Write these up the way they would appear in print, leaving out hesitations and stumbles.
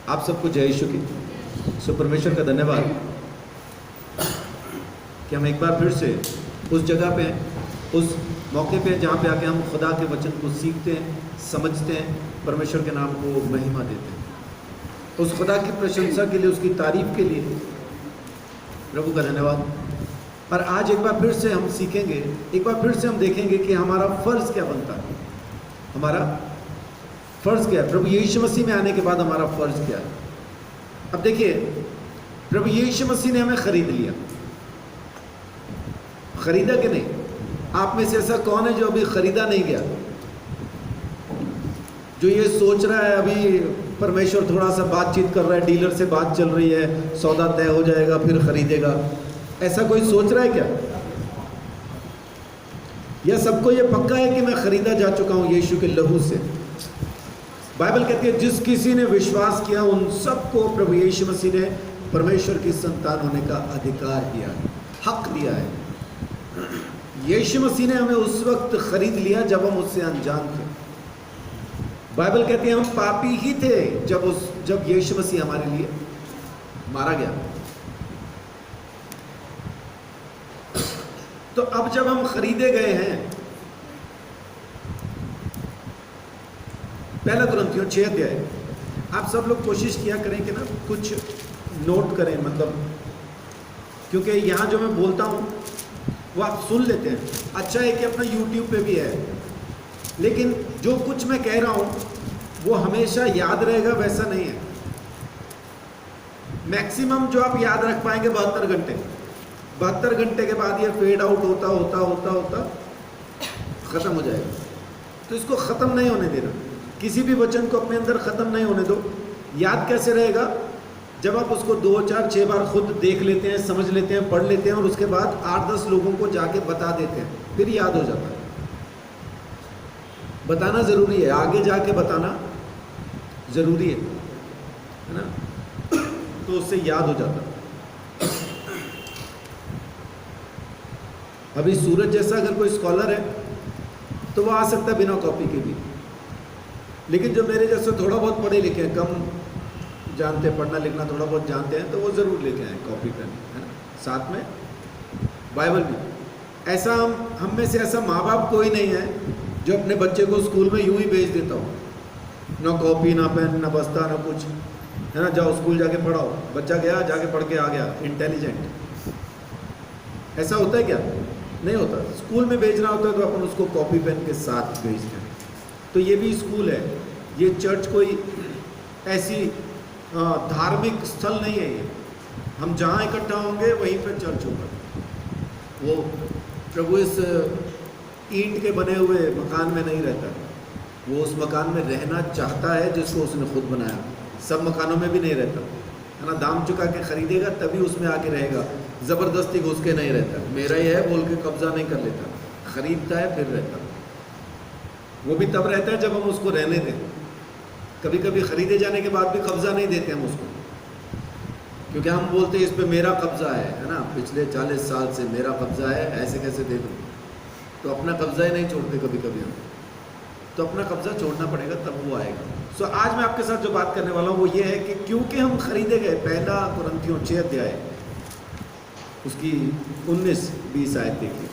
आप सबको जय यीशु की। सो परमेश्वर का धन्यवाद कि हम एक बार फिर से उस जगह पे, उस मौके पे जहाँ पे आके हम खुदा के वचन को सीखते हैं, समझते हैं, परमेश्वर के नाम को महिमा देते हैं। उस खुदा की प्रशंसा के लिए, उसकी तारीफ के लिए प्रभु का धन्यवाद। और आज एक बार फिर से हम सीखेंगे, एक बार फिर से हम देखेंगे कि हमारा फ़र्ज़ क्या बनता है। हमारा फ़र्ज़ क्या है? प्रभु यीशु मसीह में आने के बाद हमारा फ़र्ज़ क्या है? अब देखिए, प्रभु यीशु मसीह ने हमें ख़रीद लिया। ख़रीदा कि नहीं? आप में से ऐसा कौन है जो अभी ख़रीदा नहीं गया, जो ये सोच रहा है अभी परमेश्वर थोड़ा सा बातचीत कर रहा है, डीलर से बात चल रही है, सौदा तय हो जाएगा फिर ख़रीदेगा, ऐसा कोई सोच रहा है क्या? या सबको ये पक्का है कि मैं ख़रीदा जा चुका हूँ यीशु के लहू से? बाइबल कहती है जिस किसी ने विश्वास किया उन सबको प्रभु यीशु मसीह ने परमेश्वर की संतान होने का अधिकार दिया है, हक दिया है। यीशु मसीह ने हमें उस वक्त खरीद लिया जब हम उससे अनजान थे। बाइबल कहती है हम पापी ही थे जब यीशु मसीह हमारे लिए मारा गया। तो अब जब हम खरीदे गए हैं, पहला कुरिन्थियों 6 अध्याय, आप सब लोग कोशिश किया करें कि ना कुछ नोट करें, मतलब क्योंकि यहाँ जो मैं बोलता हूँ वो आप सुन लेते हैं। अच्छा है कि अपना YouTube पे भी है, लेकिन जो कुछ मैं कह रहा हूँ वो हमेशा याद रहेगा वैसा नहीं है। मैक्सिमम जो आप याद रख पाएंगे 72 घंटे। 72 घंटे के बाद ये फेड आउट होता होता होता होता ख़त्म हो जाएगा। तो इसको ख़त्म नहीं होने देना, किसी भी वचन को अपने अंदर ख़त्म नहीं होने दो। याद कैसे रहेगा? जब आप उसको 2, 4, 6 बार खुद देख लेते हैं, समझ लेते हैं, पढ़ लेते हैं और उसके बाद 8-10 लोगों को जाके बता देते हैं, फिर याद हो जाता है। बताना ज़रूरी है, आगे जाके बताना ज़रूरी है ना? तो उससे याद हो जाता है। अभी सूरज जैसा अगर कोई स्कॉलर है तो वो आ सकता है बिना कॉपी के भी, लेकिन जो मेरे जैसे थोड़ा बहुत पढ़े लिखे हैं, कम जानते हैं, पढ़ना लिखना थोड़ा बहुत जानते हैं, तो वो ज़रूर लेके आए कॉपी पेन, है ना, साथ में बाइबल भी। ऐसा हम में से ऐसा माँ बाप कोई नहीं है जो अपने बच्चे को स्कूल में यूं ही भेज देता हो, ना कॉपी, ना पेन, ना बस्ता, ना कुछ, है ना, जाओ स्कूल जाके पढ़ाओ, बच्चा गया जाके पढ़ के आ गया, इंटेलिजेंट। ऐसा होता है क्या? नहीं होता। स्कूल में भेजना होता है तो अपन उसको कॉपी पेन के साथ भेजते हैं। तो ये भी स्कूल है, ये चर्च कोई ऐसी धार्मिक स्थल नहीं है। ये हम जहाँ इकट्ठा होंगे वहीं पर चर्च होगा। वो प्रभु इस ईंट के बने हुए मकान में नहीं रहता, वो उस मकान में रहना चाहता है जिसको उसने खुद बनाया। सब मकानों में भी नहीं रहता, है ना, दाम चुका के खरीदेगा तभी उसमें आके रहेगा, ज़बरदस्ती घुस के नहीं रहता, मेरा ही है बोल के कब्जा नहीं कर लेता, खरीदता है फिर रहता। वो भी तब रहता है जब हम उसको रहने दें। कभी कभी खरीदे जाने के बाद भी कब्जा नहीं देते हम उसको, क्योंकि हम बोलते हैं इस पे मेरा कब्जा है ना, पिछले 40 साल से मेरा कब्जा है, ऐसे कैसे दे दूँ? तो अपना कब्जा ही नहीं छोड़ते कभी कभी हम। तो अपना कब्जा छोड़ना पड़ेगा तब वो आएगा। सो आज मैं आपके साथ जो बात करने वाला हूँ वो ये है कि क्योंकि हम खरीदे गए, पहला कुरिन्थियों 6 अध्याय उसकी 19-20 आयत देखिए।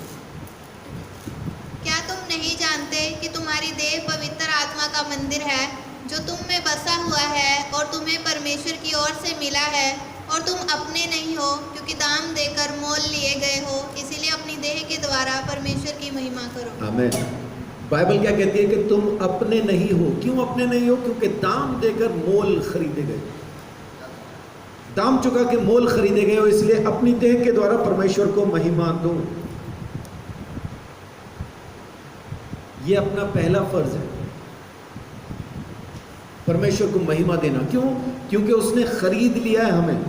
क्या तुम नहीं जानते कि तुम्हारी देह पवित्र आत्मा का मंदिर है जो तुम में बसा हुआ है और तुम्हें परमेश्वर की ओर से मिला है, और तुम अपने नहीं हो क्योंकि दाम देकर मोल लिए गए हो, इसीलिए अपनी देह के द्वारा परमेश्वर की महिमा करो। आमीन। बाइबल क्या कहती है कि तुम अपने नहीं हो। क्यों अपने नहीं हो? क्योंकि दाम देकर मोल खरीदे गए, दाम चुका के मोल खरीदे गए हो, इसलिए अपनी देह के द्वारा परमेश्वर को महिमा दो। ये अपना पहला फर्ज है, परमेश्वर को महिमा देना। क्यों? क्योंकि उसने खरीद लिया है हमें।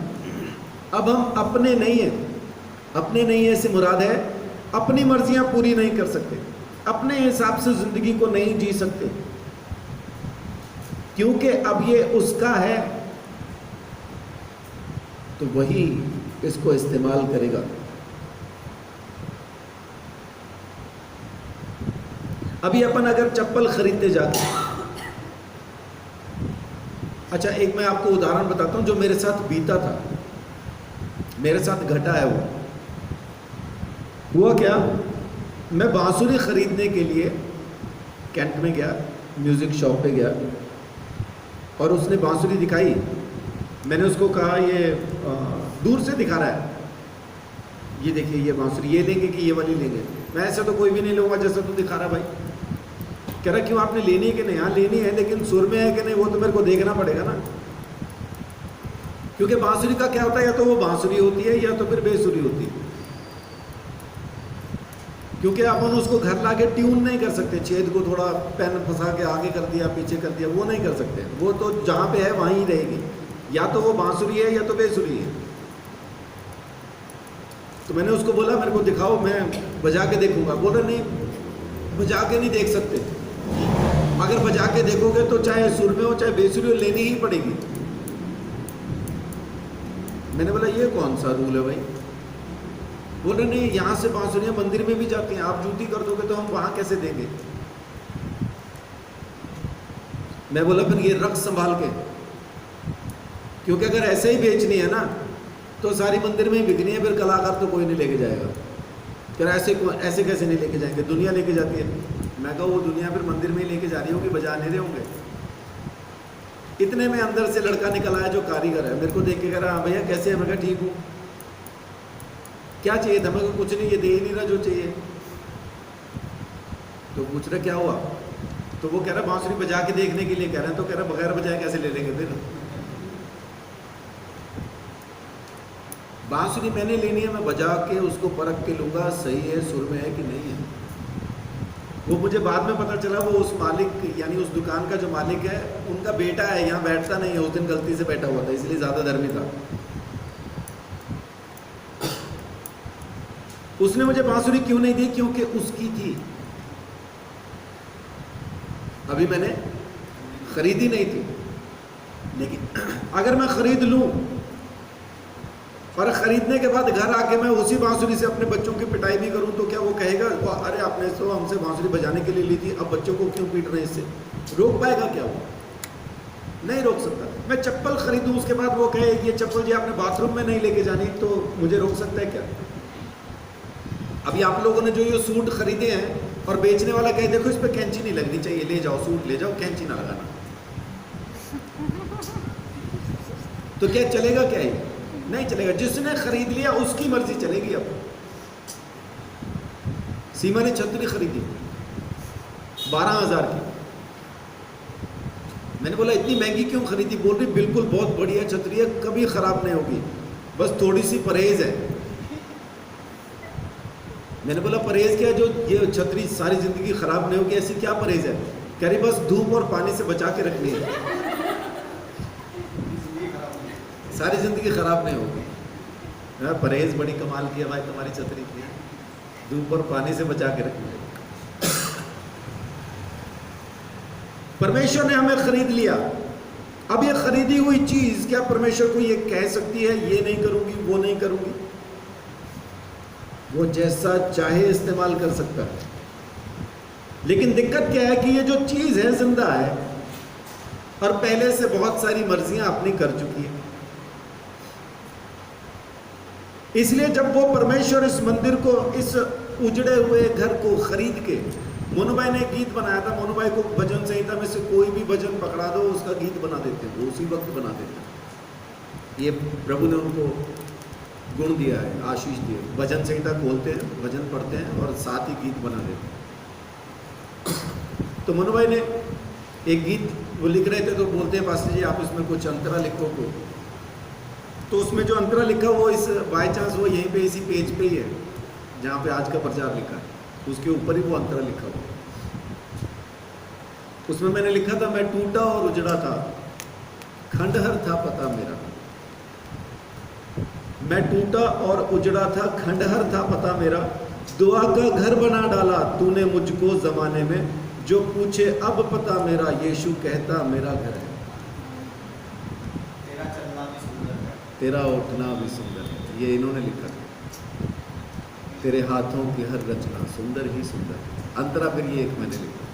अब हम अपने नहीं हैं। अपने नहीं है से मुराद है अपनी मर्जियां पूरी नहीं कर सकते, अपने हिसाब से जिंदगी को नहीं जी सकते, क्योंकि अब ये उसका है तो वही इसको इस्तेमाल करेगा। अभी अपन अगर चप्पल खरीदते जाते अच्छा, एक मैं आपको उदाहरण बताता हूँ जो मेरे साथ बीता था, मेरे साथ घटा है। वो हुआ क्या, मैं बांसुरी ख़रीदने के लिए कैंट में गया, म्यूज़िक शॉप पे गया, और उसने बांसुरी दिखाई। मैंने उसको कहा ये दूर से दिखा रहा है, ये देखिए ये बांसुरी, ये लेंगे कि ये वाली लेंगे? मैं ऐसा तो कोई भी नहीं लूँगा जैसा तू दिखा रहा भाई। कह रहा क्यों, आपने लेनी है कि नहीं? हाँ लेनी है, लेकिन सुर में है कि नहीं वो तो मेरे को देखना पड़ेगा ना, क्योंकि बांसुरी का क्या होता है, या तो वो बांसुरी होती है या तो फिर बेसुरी होती है। क्योंकि अपन उसको घर लाके ट्यून नहीं कर सकते, छेद को थोड़ा पेन फंसा के आगे कर दिया पीछे कर दिया, वो नहीं कर सकते। वो तो जहाँ पे है वहीं ही रहेगी, या तो वो बांसुरी है या तो बेसुरी है। तो मैंने उसको बोला मेरे को दिखाओ, मैं बजा के देखूंगा। बोला नहीं, बजा के नहीं देख सकते, अगर बजा के देखोगे तो चाहे सुर में हो चाहे बेसुरी हो लेनी ही पड़ेगी। मैंने बोला ये कौन सा रूल है भाई? बोल रहे नहीं, यहाँ से बांसुरियाँ मंदिर में भी जाती हैं, आप जूती कर दोगे तो हम वहाँ कैसे देंगे? मैं बोला फिर ये रख संभाल के, क्योंकि अगर ऐसे ही बेचनी है ना तो सारी मंदिर में ही बिकनी है, फिर कलाकार तो कोई नहीं लेके जाएगा। फिर ऐसे कैसे नहीं लेके जाएंगे, दुनिया लेके जाती है। मैं कहा वो दुनिया फिर मंदिर में ही लेके जा रही होगी, बजा नहीं रहे होंगे। इतने में अंदर से लड़का निकल आया जो कारीगर है, मेरे को देख के कह रहा हाँ भैया कैसे है? मैं कहा ठीक हूँ। क्या चाहिए था? मैं कुछ नहीं, ये दे ही नहीं रहा जो चाहिए। तो पूछ रहे क्या हुआ? तो वो कह रहा बांसुरी बजा के देखने के लिए कह रहे हैं। तो कह रहा बगैर बजाए कैसे ले लेंगे फिर? बांसुरी मैंने लेनी है, मैं बजा के उसको परख के लूँगा सही है, सुर में है कि नहीं है। वो मुझे बाद में पता चला वो उस मालिक यानी उस दुकान का जो मालिक है उनका बेटा है, यहाँ बैठता नहीं है, उस दिन गलती से बैठा हुआ था इसलिए ज़्यादा धर्मी था। उसने मुझे बांसुरी क्यों नहीं दी? क्योंकि उसकी थी, अभी मैंने खरीदी नहीं थी। लेकिन अगर मैं खरीद लूं और खरीदने के बाद घर आके मैं उसी बांसुरी से अपने बच्चों की पिटाई भी करूं तो क्या वो कहेगा अरे आपने तो हमसे बांसुरी बजाने के लिए ली थी, अब बच्चों को क्यों पीट रहे हैं? इससे रोक पाएगा क्या? वो नहीं रोक सकता। मैं चप्पल खरीदूं उसके बाद वो कहे ये चप्पल जी आपने बाथरूम में नहीं लेके जानी, तो मुझे रोक सकता है क्या? अभी आप लोगों ने जो ये सूट खरीदे हैं और बेचने वाला कहे देखो इस पर कैंची नहीं लगनी चाहिए, ले जाओ सूट ले जाओ, कैंची ना लगाना, तो क्या चलेगा? क्या ये नहीं चलेगा। जिसने खरीद लिया उसकी मर्जी चलेगी। अब सीमा ने छतरी खरीदी 12,000 की। मैंने बोला इतनी महंगी क्यों खरीदी? बोल रही बिल्कुल बहुत बढ़िया छतरी है, कभी खराब नहीं होगी, बस थोड़ी सी परहेज है। मैंने बोला परहेज क्या, जो ये छतरी सारी जिंदगी खराब नहीं होगी, ऐसी क्या परहेज है? कह रही बस धूप और पानी से बचा के रखनी है, सारी जिंदगी खराब नहीं होगी। परहेज बड़ी कमाल की है भाई तुम्हारी छतरी की, धूप और पानी से बचा के रखनी है। परमेश्वर ने हमें खरीद लिया। अब ये खरीदी हुई चीज क्या परमेश्वर को ये कह सकती है ये नहीं करूंगी वो नहीं करूंगी? वो जैसा चाहे इस्तेमाल कर सकता है। लेकिन दिक्कत क्या है कि ये जो चीज है जिंदा है और पहले से बहुत सारी मर्जियां अपनी कर चुकी है। इसलिए जब वो परमेश्वर इस मंदिर को, इस उजड़े हुए घर को खरीद के, मोनूभाई ने एक गीत बनाया था। मोनूभाई को भजन संहिता में से कोई भी भजन पकड़ा दो उसका गीत बना देते, वो उसी वक्त बना देते। ये प्रभु ने उनको गुण दिया है, आशीष दी है। भजन संहिता खोलते हैं, भजन पढ़ते हैं और साथ ही गीत बना देते हैं। तो मोनूभाई ने एक गीत वो लिख रहे थे तो बोलते हैं पास्टर जी आप इसमें कुछ अंतरा लिखो को। तो उसमें जो अंतरा लिखा वो इस बाय चांस वो यहीं पे इसी पेज पे ही है जहाँ पे आज का प्रचार लिखा है, उसके ऊपर ही वो अंतरा लिखा हुआ। उसमें मैंने लिखा था मैं टूटा और उजड़ा था, खंडहर था पता मेरा। मैं टूटा और उजड़ा था, खंडहर था पता मेरा। दुआ का घर बना डाला तूने मुझको जमाने में, जो पूछे अब पता मेरा, यीशु कहता मेरा घर है। तेरा उठना भी सुंदर है, ये इन्होंने लिखा था। तेरे हाथों की हर रचना सुंदर ही सुंदर है। अंतरा फिर ये एक मैंने लिखा।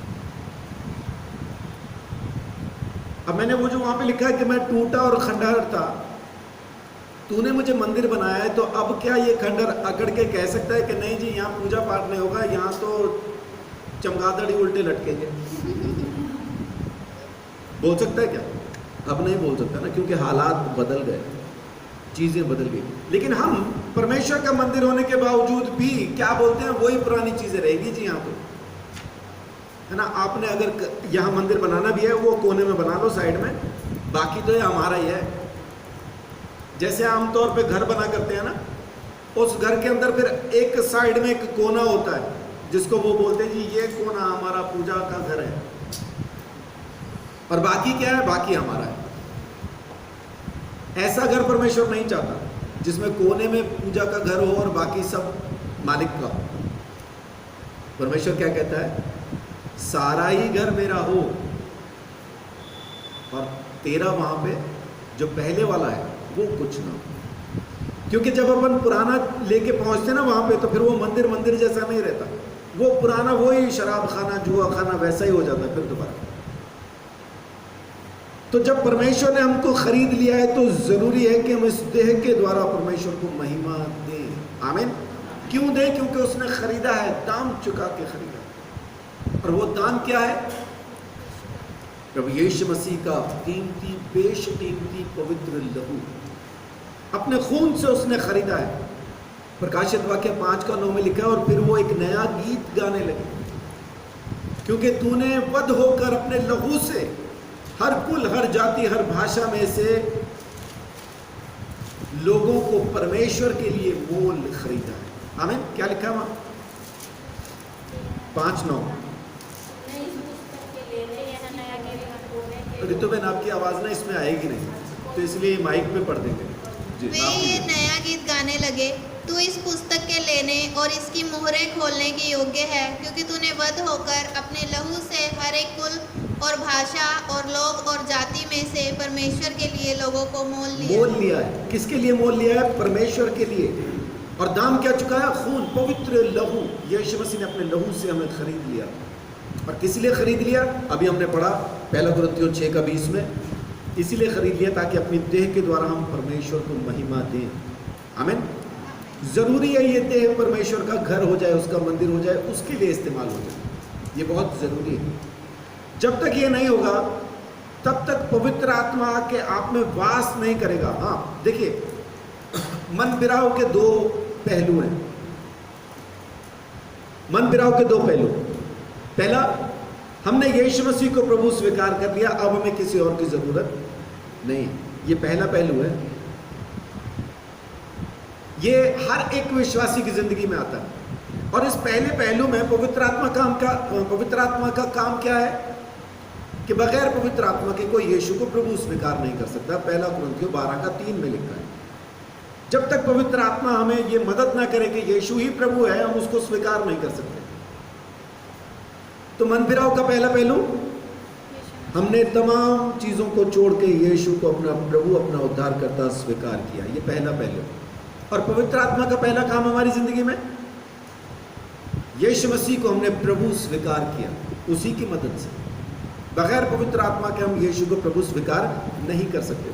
अब मैंने वो जो वहां पे लिखा है कि मैं टूटा और खंडहर था, तूने मुझे मंदिर बनाया है, तो अब क्या ये खंडहर अकड़ के कह सकता है कि नहीं जी यहाँ पूजा पाठ नहीं होगा, यहाँ तो चमगादड़ ही उल्टे लटकेंगे? बोल सकता है क्या? अब नहीं बोल सकता ना, क्योंकि हालात बदल गए, चीजें बदल गई। लेकिन हम परमेश्वर का मंदिर होने के बावजूद भी क्या बोलते हैं, वही पुरानी चीजें रहेगी जी यहाँ पे, है ना। आपने अगर यहाँ मंदिर बनाना भी है, वो कोने में बना लो साइड में, बाकी तो ये हमारा ही है। जैसे आमतौर पे घर बना करते हैं ना, उस घर के अंदर फिर एक साइड में एक कोना होता है जिसको वो बोलते हैं जी ये कोना हमारा पूजा का घर है, और बाकी क्या है, बाकी हमारा है। ऐसा घर परमेश्वर नहीं चाहता जिसमें कोने में पूजा का घर हो और बाकी सब मालिक का हो। परमेश्वर क्या कहता है, सारा ही घर मेरा हो और तेरा वहां पे जो पहले वाला है वो कुछ ना हो। क्योंकि जब अपन पुराना लेके पहुंचते ना वहां पे, तो फिर वो मंदिर मंदिर जैसा नहीं रहता, वो पुराना वही शराब खाना जुआ खाना वैसा ही हो जाता है फिर दोबारा। तो जब परमेश्वर ने हमको खरीद लिया है तो जरूरी है कि हम इस देह के द्वारा परमेश्वर को महिमा दें। आमीन। क्यों दें? क्योंकि उसने खरीदा है, दाम चुका के खरीदा। और वो दाम क्या है? प्रभु यीशु मसीह का कीमती बेशकीमती पवित्र लहू, अपने खून से उसने खरीदा है। प्रकाशित वाक्य 5:9 में लिखा है, और फिर वो एक नया गीत गाने लगे, क्योंकि तूने वध होकर अपने लहू से हर कुल, हर जाति, हर भाषा में से लोगों को परमेश्वर के लिए मोल खरीदा है। आमीन। क्या लिखा है वहां? 5:9। ऋतु बहन आपकी आवाज ना इसमें आएगी नहीं, तो इसलिए माइक पे पढ़ देंगे जी। वे ये नया गीत गाने लगे, तू इस पुस्तक के लेने और इसकी मोहरें खोलने के योग्य है, क्योंकि तूने वध होकर अपने लहू से हर एक कुल और भाषा और लोग और जाति में से परमेश्वर के लिए लोगों को मोल लिया है। किसके लिए मोल लिया है? परमेश्वर के लिए। और दाम क्या चुका है? खून, पवित्र लहू। यीशु मसीह ने अपने लहू से हमें खरीद लिया। और किस लिए खरीद लिया? अभी हमने पढ़ा 1 कुरिन्थियों 6:20 में, इसीलिए खरीद लिया ताकि अपनी देह के द्वारा हम परमेश्वर को महिमा दें। आमीन। जरूरी है ये देह परमेश्वर का घर हो जाए, उसका मंदिर हो जाए, उसके लिए इस्तेमाल हो जाए। ये बहुत जरूरी है। जब तक ये नहीं होगा तब तक पवित्र आत्मा के आप में वास नहीं करेगा। हाँ देखिए, मन बिराव के 2 पहलू हैं। मन बिराव के 2 पहलू। पहला, हमने यीशु मसीह को प्रभु स्वीकार कर लिया, अब हमें किसी और की जरूरत नहीं। ये पहला पहलू है। ये हर एक विश्वासी की जिंदगी में आता है। और इस पहले पहलू में पवित्र आत्मा का काम क्या है? कि बगैर पवित्र आत्मा के कोई यीशु को प्रभु स्वीकार नहीं कर सकता। 1 कुरिन्थियों 12:3 में लिखा है। जब तक पवित्र आत्मा हमें ये मदद ना करे कि यीशु ही प्रभु है, हम उसको स्वीकार नहीं कर सकते। तो मन फिराव का पहला पहलू, हमने तमाम चीजों को छोड़ के यीशु को अपना प्रभु, अपना उद्धारकर्ता स्वीकार किया। ये पहला पहलू। और पवित्र आत्मा का पहला काम हमारी जिंदगी में, यीशु मसीह को हमने प्रभु स्वीकार किया, उसी की मदद से। बगैर पवित्र आत्मा के हम यीशु को प्रभु स्वीकार नहीं कर सकते।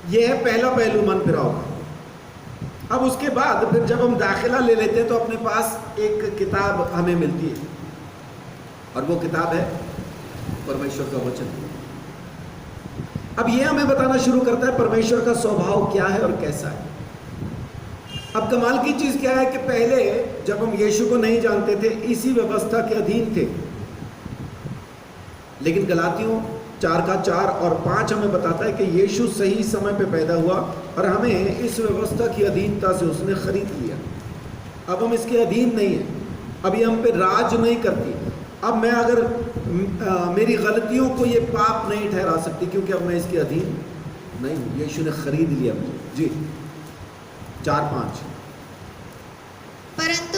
यह है पहला पहलू मन फिराव का। अब उसके बाद फिर जब हम दाखिला ले लेते हैं तो अपने पास एक किताब हमें मिलती है, और वो किताब है परमेश्वर का वचन। अब यह हमें बताना शुरू करता है परमेश्वर का स्वभाव क्या है और कैसा है। अब कमाल की चीज क्या है कि पहले जब हम यीशु को नहीं जानते थे, इसी व्यवस्था के अधीन थे। लेकिन गलातियों 4:4 और 5 हमें बताता है कि यीशु सही समय पे पैदा हुआ और हमें इस व्यवस्था की अधीनता से उसने खरीद लिया। अब हम इसके अधीन नहीं है, अब ये हम पे राज नहीं करती। अब मैं अगर मेरी गलतियों को ये पाप नहीं ठहरा सकती, क्योंकि अब मैं इसके अधीन नहीं हूँ। यीशु ने खरीद लिया मुझे जी। 4:5 परंतु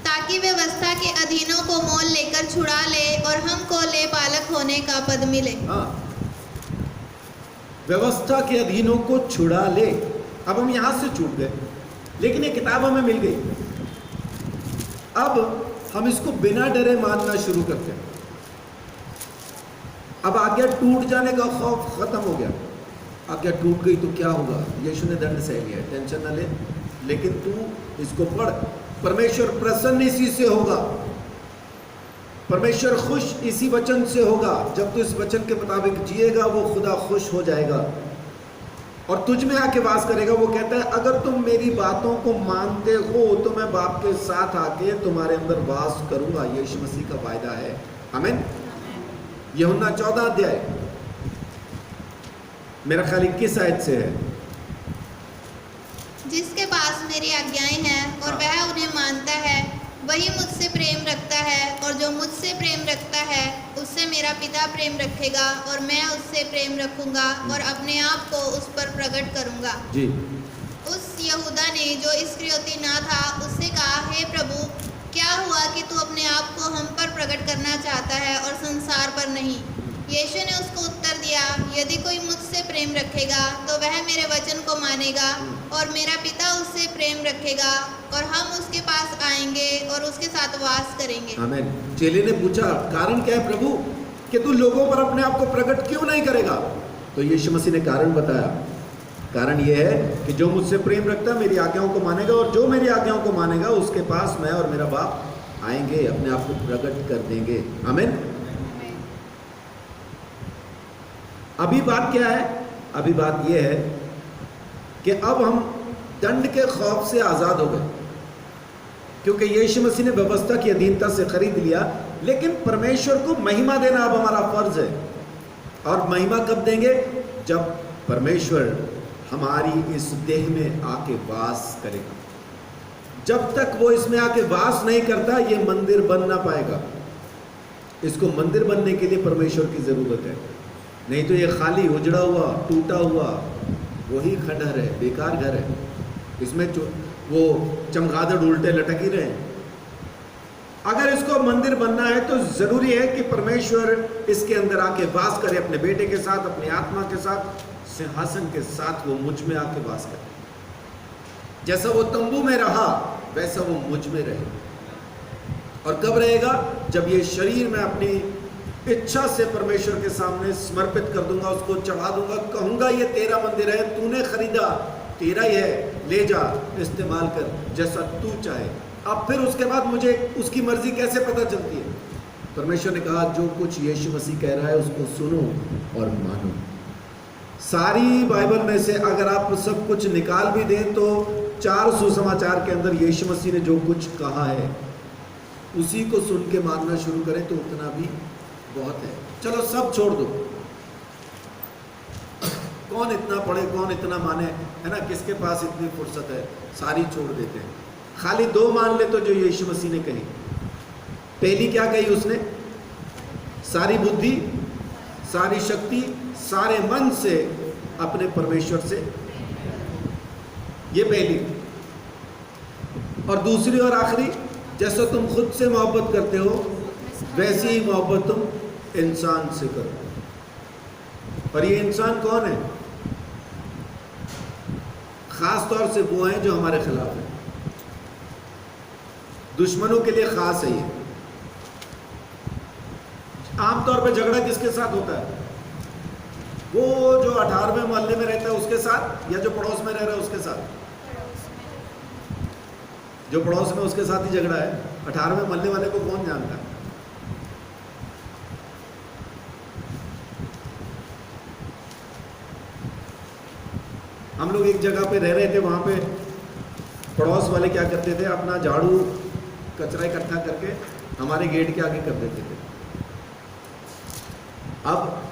ताकि व्यवस्था के अधीनों को मोल लेकर छुड़ा ले और हमको ले बालक होने का पद मिले। हाँ, व्यवस्था के अधीनों को छुड़ा ले। अब हम यहां से छूट गए, लेकिन ये किताब हमें मिल गई। अब हम इसको बिना डरे मानना शुरू करते हैं। अब आज्ञा टूट जाने का खौफ खत्म हो गया। आज्ञा टूट गई तो क्या होगा? यीशु ने दंड सह लिया, टेंशन ना ले। लेकिन तू इसको पढ़, परमेश्वर प्रसन्न इसी से होगा, परमेश्वर खुश इसी वचन से होगा। जब तू इस वचन के मुताबिक जिएगा वो खुदा खुश हो जाएगा और तुझ में आके वास करेगा। वो कहता है अगर तुम मेरी बातों को मानते हो तो मैं बाप के साथ आके तुम्हारे अंदर वास करूंगा। यीशु मसीह का वायदा है। आमीन। यूहन्ना 14 अध्याय मेरा ख्याल 21 आयत से है। जिसके पास मेरी आज्ञाएं हैं और वह उन्हें मानता है वही मुझसे प्रेम रखता है, और जो मुझसे प्रेम रखता है उससे मेरा पिता प्रेम रखेगा और मैं उससे प्रेम रखूंगा और अपने आप को उस पर प्रकट करूंगा। जी। उस यहूदा ने जो इस्करियोती ना था उससे कहा, हे प्रभु, क्या हुआ कि तू अपने आप को हम पर प्रकट करना चाहता है और संसार पर नहीं? यीशु ने उसको उत्तर दिया, यदि कोई मुझसे प्रेम रखेगा तो वह मेरे वचन को मानेगा और मेरा पिता उससे प्रेम रखेगा और हम उसके पास आएंगे और उसके साथ वास करेंगे। आमीन। चेले ने पूछा कारण क्या है प्रभु कि तू लोगों पर अपने आप को प्रकट क्यों नहीं करेगा? तो यीशु मसीह ने कारण बताया। कारण यह है कि जो मुझसे प्रेम रखता है मेरी आज्ञाओं को मानेगा, और जो मेरी आज्ञाओं को मानेगा उसके पास मैं और मेरा बाप आएंगे, अपने आप को प्रकट कर देंगे। आमीन। अभी बात क्या है? अभी बात यह है कि अब हम दंड के खौफ से आज़ाद हो गए, क्योंकि यीशु मसीह ने व्यवस्था की अधीनता से खरीद लिया। लेकिन परमेश्वर को महिमा देना अब हमारा फर्ज है। और महिमा कब देंगे? जब परमेश्वर हमारी इस देह में आके वास करेगा। जब तक वो इसमें आके वास नहीं करता ये मंदिर बन ना पाएगा। इसको मंदिर बनने के लिए परमेश्वर की ज़रूरत है, नहीं तो ये खाली उजड़ा हुआ टूटा हुआ वही खंडहर है, बेकार घर है। इसमें वो चमगादड़ उल्टे लटक ही रहे। अगर इसको मंदिर बनना है तो ज़रूरी है कि परमेश्वर इसके अंदर आके वास करे, अपने बेटे के साथ, अपनी आत्मा के साथ, सिंहासन के साथ वो मुझ में आके वास करे। जैसा वो तंबू में रहा वैसा वो मुझ में रहे। और कब रहेगा? जब ये शरीर में अपनी इच्छा से परमेश्वर के सामने समर्पित कर दूंगा, उसको चढ़ा दूंगा, कहूंगा ये तेरा मंदिर है, तूने खरीदा, तेरा ही है, ले जा, इस्तेमाल कर जैसा तू चाहे। अब फिर उसके बाद मुझे उसकी मर्जी कैसे पता चलती है? परमेश्वर ने कहा जो कुछ यीशु मसीह कह रहा है उसको सुनो और मानो। सारी बाइबल में से अगर आप सब कुछ निकाल भी दें तो 4 सुसमाचार के अंदर यीशु मसीह ने जो कुछ कहा है उसी को सुन के मानना शुरू करें तो उतना भी बहुत है। चलो सब छोड़ दो, कौन इतना पढ़े, कौन इतना माने, है ना? किसके पास इतनी फुर्सत है? सारी छोड़ देते हैं। खाली 2 मान ले तो जो यीशु मसीह ने कही। पहली क्या कही उसने? सारी बुद्धि, सारी शक्ति, सारे मन से अपने परमेश्वर से, ये पहली। और दूसरी और आखिरी, जैसा तुम खुद से मोहब्बत करते हो वैसी ही मोहब्बत तुम इंसान से करो। और ये इंसान कौन है? खास तौर से वो हैं जो हमारे खिलाफ हैं। दुश्मनों के लिए खास है ये। आमतौर पे झगड़ा किसके साथ होता है? वो जो 18वें मोहल्ले में रहता है उसके साथ, या जो पड़ोस में रह रहा है उसके साथ? जो पड़ोस में उसके साथ ही झगड़ा है। 18वें मोहल्ले वाले को कौन जानता है? हम लोग एक जगह पे रह रहे थे, वहाँ पे पड़ोस वाले क्या करते थे, अपना झाड़ू कचरा इकट्ठा करके हमारे गेट के आगे कर देते थे। अब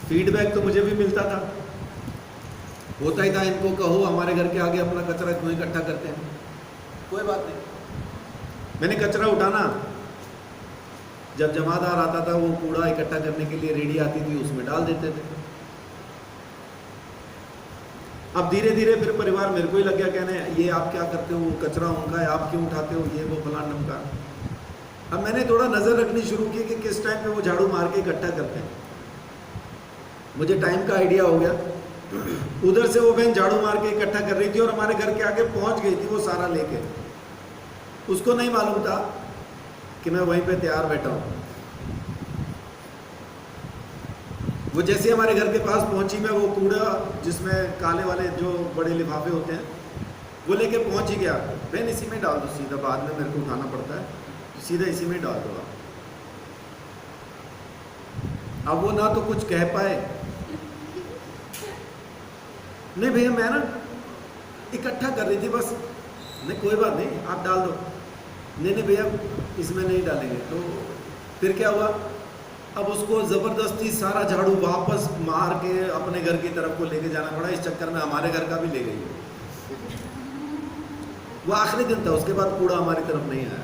फीडबैक तो मुझे भी मिलता था, होता ही था इनको कहो हमारे घर के आगे अपना कचरा क्यों इकट्ठा करते हैं। कोई बात नहीं, मैंने कचरा उठाना, जब जमादार आता था वो कूड़ा इकट्ठा करने के लिए रेडी आती थी, उसमें डाल देते थे। अब धीरे धीरे फिर परिवार मेरे को ही लग गया कहने, ये आप क्या करते हो, वो कचरा उनका है, आप क्यों उठाते हो, ये वो फलान ढमका। अब मैंने थोड़ा नज़र रखनी शुरू की कि किस टाइम पे वो झाड़ू मार के इकट्ठा करते हैं। मुझे टाइम का आइडिया हो गया। उधर से वो बहन झाड़ू मार के इकट्ठा कर रही थी और हमारे घर के आगे पहुंच गई थी वो सारा लेके। उसको नहीं मालूम था कि मैं वहीं पे तैयार बैठा हूँ। वो जैसे हमारे घर के पास पहुंची, मैं वो कूड़ा जिसमें काले वाले जो बड़े लिफाफे होते हैं वो लेके पहुंच ही गया। बहन इसी में डाल दो सीधा, बाद में मेरे को उठाना पड़ता है, सीधा इसी में डाल दो आप। अब वो ना तो कुछ कह पाए, नहीं भैया मैं ना इकट्ठा कर रही थी बस, नहीं कोई बात नहीं आप डाल दो, नहीं भैया इसमें नहीं डालेंगे। तो फिर क्या हुआ, अब उसको ज़बरदस्ती सारा झाड़ू वापस मार के अपने घर की तरफ को लेके जाना पड़ा। इस चक्कर में हमारे घर का भी ले गई। वो आखिरी दिन था, उसके बाद कूड़ा हमारी तरफ नहीं आया।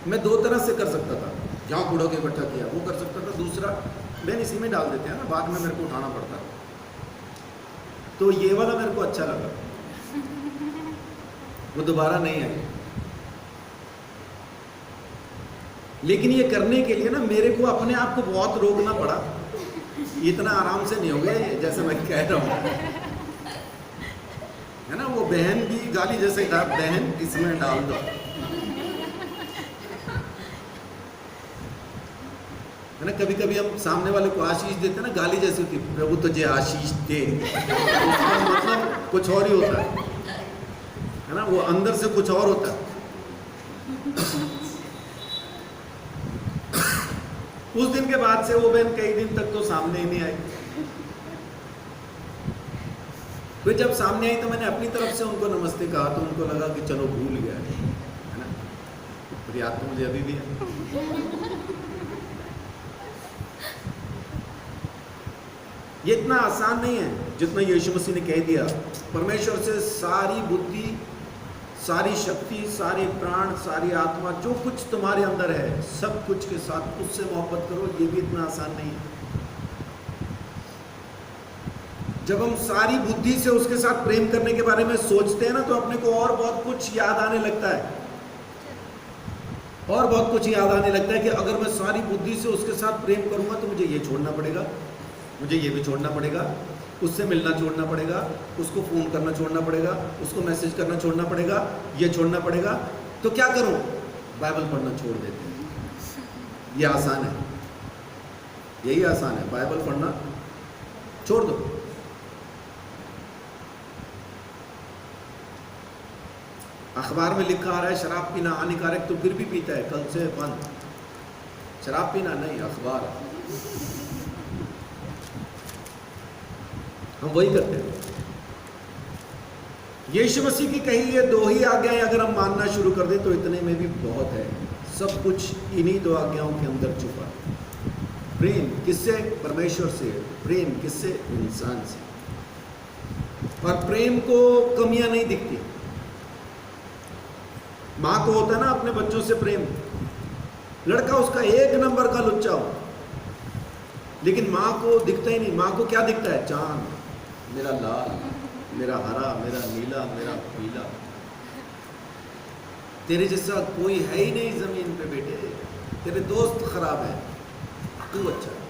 मैं दो तरह से कर सकता था, जहाँ कूड़ा को इकट्ठा किया वो कर सकता था, दूसरा बहन इसी में डाल देते हैं ना, बाद में मेरे को उठाना पड़ता। तो ये वाला मेरे को अच्छा लगा, वो दोबारा नहीं आई। लेकिन ये करने के लिए ना मेरे को अपने आप को बहुत रोकना पड़ा, इतना आराम से नहीं हो गया ये, जैसे मैं कह रहा हूँ है ना। वो बहन भी गाली जैसे था, बहन इसमें डाल दो, है ना। कभी कभी हम सामने वाले को आशीष देते हैं ना, गाली जैसी होती, प्रभु तुझे आशीष दे, उसका मतलब कुछ और ही होता है ना, वो अंदर से कुछ और होता है। उस दिन के बाद से वो बहन कई दिन तक तो सामने ही नहीं आई। फिर जब सामने आई तो मैंने अपनी तरफ से उनको नमस्ते कहा, तो उनको लगा कि चलो भूल गया है ना, पर याद तो मुझे अभी भी है। ये इतना आसान नहीं है जितना यीशु मसीह ने कह दिया। परमेश्वर से सारी बुद्धि, सारी शक्ति, सारे प्राण, सारी आत्मा, जो कुछ तुम्हारे अंदर है, सब कुछ के साथ उससे मोहब्बत करो। ये भी इतना आसान नहीं है। जब हम सारी बुद्धि से उसके साथ प्रेम करने के बारे में सोचते हैं ना, तो अपने को और बहुत कुछ याद आने लगता है, और बहुत कुछ याद आने लगता है कि अगर मैं सारी बुद्धि से उसके साथ प्रेम करूंगा तो मुझे ये छोड़ना पड़ेगा, मुझे ये भी छोड़ना पड़ेगा, उससे मिलना छोड़ना पड़ेगा, उसको फ़ोन करना छोड़ना पड़ेगा, उसको मैसेज करना छोड़ना पड़ेगा, ये छोड़ना पड़ेगा। तो क्या करूं? बाइबल पढ़ना छोड़ देते हैं। ये आसान है, यही आसान है, बाइबल पढ़ना छोड़ दो। अखबार में लिखा आ रहा है शराब पीना हानिकारक, तो फिर भी पीता है, कल से बंद। शराब पीना नहीं, अखबार। हम वही करते हैं। यीशु मसीह की कही ये दो ही आज्ञाएं अगर हम मानना शुरू कर दें तो इतने में भी बहुत है। सब कुछ इन्हीं दो आज्ञाओं के अंदर छुपा है। प्रेम किससे? परमेश्वर से। प्रेम किससे? इंसान से। और प्रेम को कमियां नहीं दिखती। माँ को होता है ना अपने बच्चों से प्रेम, लड़का उसका एक नंबर का लुच्चा हो, लेकिन माँ को दिखता ही नहीं। माँ को क्या दिखता है? चांद, मेरा लाल, मेरा हरा, मेरा नीला, मेरा पीला। तेरे जैसा कोई है ही नहीं जमीन पे बेटे, तेरे दोस्त खराब है, तू अच्छा है।